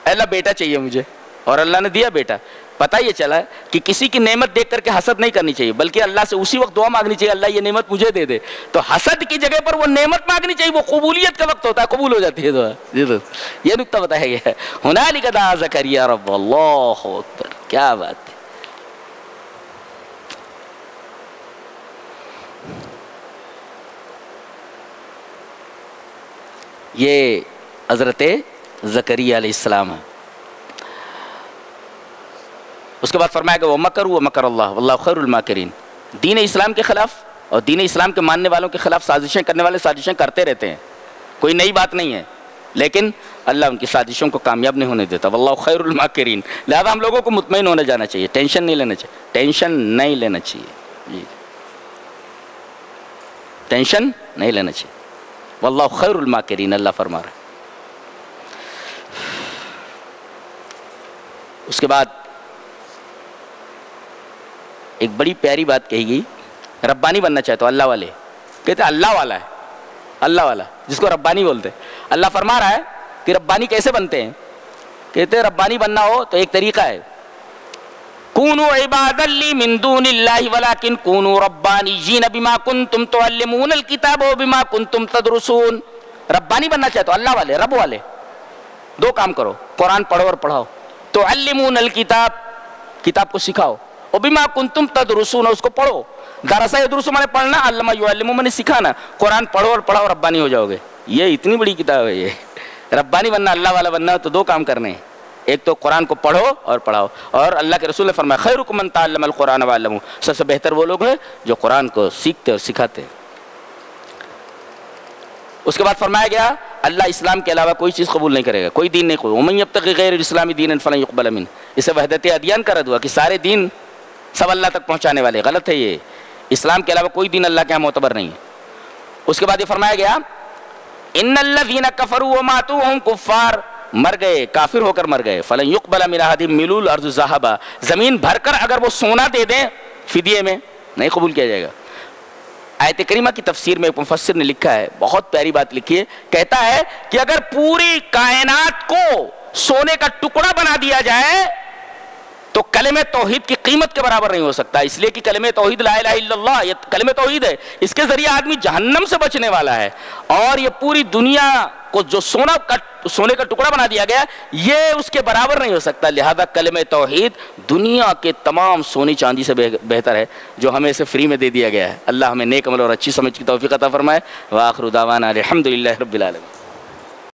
اے اللہ بیٹا چاہیے مجھے، اور اللہ نے دیا بیٹا. پتہ یہ چلا کہ کسی کی نعمت دیکھ کر کے حسد نہیں کرنی چاہیے، بلکہ اللہ سے اسی وقت دعا مانگنی چاہیے اللہ یہ نعمت مجھے دے دے. تو حسد کی جگہ پر وہ نعمت مانگنی چاہیے، وہ قبولیت کا وقت ہوتا ہے، قبول ہو جاتی ہے دعا. یہ نکتہ بتایا گیا ہے. ہنالک دعا زکریا رب. اللہ اکبر، کیا بات ہے. یہ حضرت زکریا علیہ السلام ہے. اس کے بعد فرمایا کہ وَمَكَرُوا وَمَكَرَ اللَّهُ وَاللَّهُ خَيْرُ الْمَاكِرِينَ. دین اسلام کے خلاف اور دین اسلام کے ماننے والوں کے خلاف سازشیں کرنے والے سازشیں کرتے رہتے ہیں، کوئی نئی بات نہیں ہے، لیکن اللہ ان کی سازشوں کو کامیاب نہیں ہونے دیتا. وَاللَّهُ خَيْرُ الْمَاكِرِينَ. لہذا ہم لوگوں کو مطمئن ہونے جانا چاہیے، ٹینشن نہیں لینا چاہیے، ٹینشن نہیں لینا چاہیے جی، ٹینشن نہیں لینا چاہیے. وَاللَّهُ خَيْرُ الْمَاكِرِينَ اللہ فرما رہا ہے. اس کے بعد ایک بڑی پیاری بات کہی گئی. ربانی بننا چاہے تو اللہ والے کہتے ہیں اللہ والا ہے، اللہ والا جس کو ربانی بولتے. اللہ فرما رہا ہے کہ ربانی کیسے بنتے ہیں. کہتے ہیں ربانی بننا ہو تو ایک طریقہ ہے، کونوا عبادا لی من دون اللہ ولکن کونوا ربانیین بما کنتم تعلمون الکتاب وبما کنتم تدرسون. ربانی بننا چاہے تو اللہ والے، رب والے. دو کام کرو، قرآن پڑھو اور پڑھاؤ. تعلمون الکتاب، کتاب کو سکھاؤ، وبما کنتم تدرسون، اس کو پڑھو. درس یدرس میں نے پڑھنا، علم یعلم میں نے سکھانا. قرآن پڑھو اور پڑھاؤ، ربانی ہو جاؤ گے. یہ اتنی بڑی کتاب ہے. یہ ربانی بننا، اللہ والا بننا تو دو کام کرنے ہیں، ایک تو قرآن کو پڑھو اور پڑھاؤ. اور اللہ کے رسول نے فرمایا خیرکم من تعلم القرآن وعلمہ، سب سے بہتر وہ لوگ ہیں جو قرآن کو سیکھتے اور سکھاتے ہیں. اس کے بعد فرمایا گیا اللہ اسلام کے علاوہ کوئی چیز قبول نہیں کرے گا، کوئی دین نہیں قبول. ومن یبتغی غیر الاسلام دینا فلن یقبل منہ. اسے وحدت ادیان کا رد ہوا کہ سارے دین سب اللہ تک پہنچانے والے. غلط ہے یہ، اسلام کے علاوہ کوئی دین اللہ کے یہاں معتبر نہیں ہے. اس کے بعد یہ فرمایا گیا ان الذین کفروا وماتوا وهم کفار، مر گئے کافر ہو کر مر گئے. فلن یقبل من احدهم ملء الارض ذهبا، زمین بھر کر اگر وہ سونا دے دیں فدیے میں نہیں قبول کیا جائے گا. آیت کریمہ کی تفسیر میں ایک مفسر نے لکھا ہے، بہت پیاری بات لکھی ہے. کہتا ہے کہ اگر پوری کائنات کو سونے کا ٹکڑا بنا دیا جائے تو کلمہ توحید کی قیمت کے برابر نہیں ہو سکتا. اس لیے کہ کلمہ توحید لا الہ الا اللہ، یہ کلمہ توحید ہے، اس کے ذریعے آدمی جہنم سے بچنے والا ہے. اور یہ پوری دنیا کو جو سونے کا ٹکڑا بنا دیا گیا یہ اس کے برابر نہیں ہو سکتا. لہذا کلمہ توحید دنیا کے تمام سونی چاندی سے بہتر ہے جو ہمیں اسے فری میں دے دیا گیا ہے. اللہ ہمیں نیک عمل اور اچھی سمجھ کی توفیق عطا فرمائے. وآخر دعوانا الحمدللہ رب العالمین.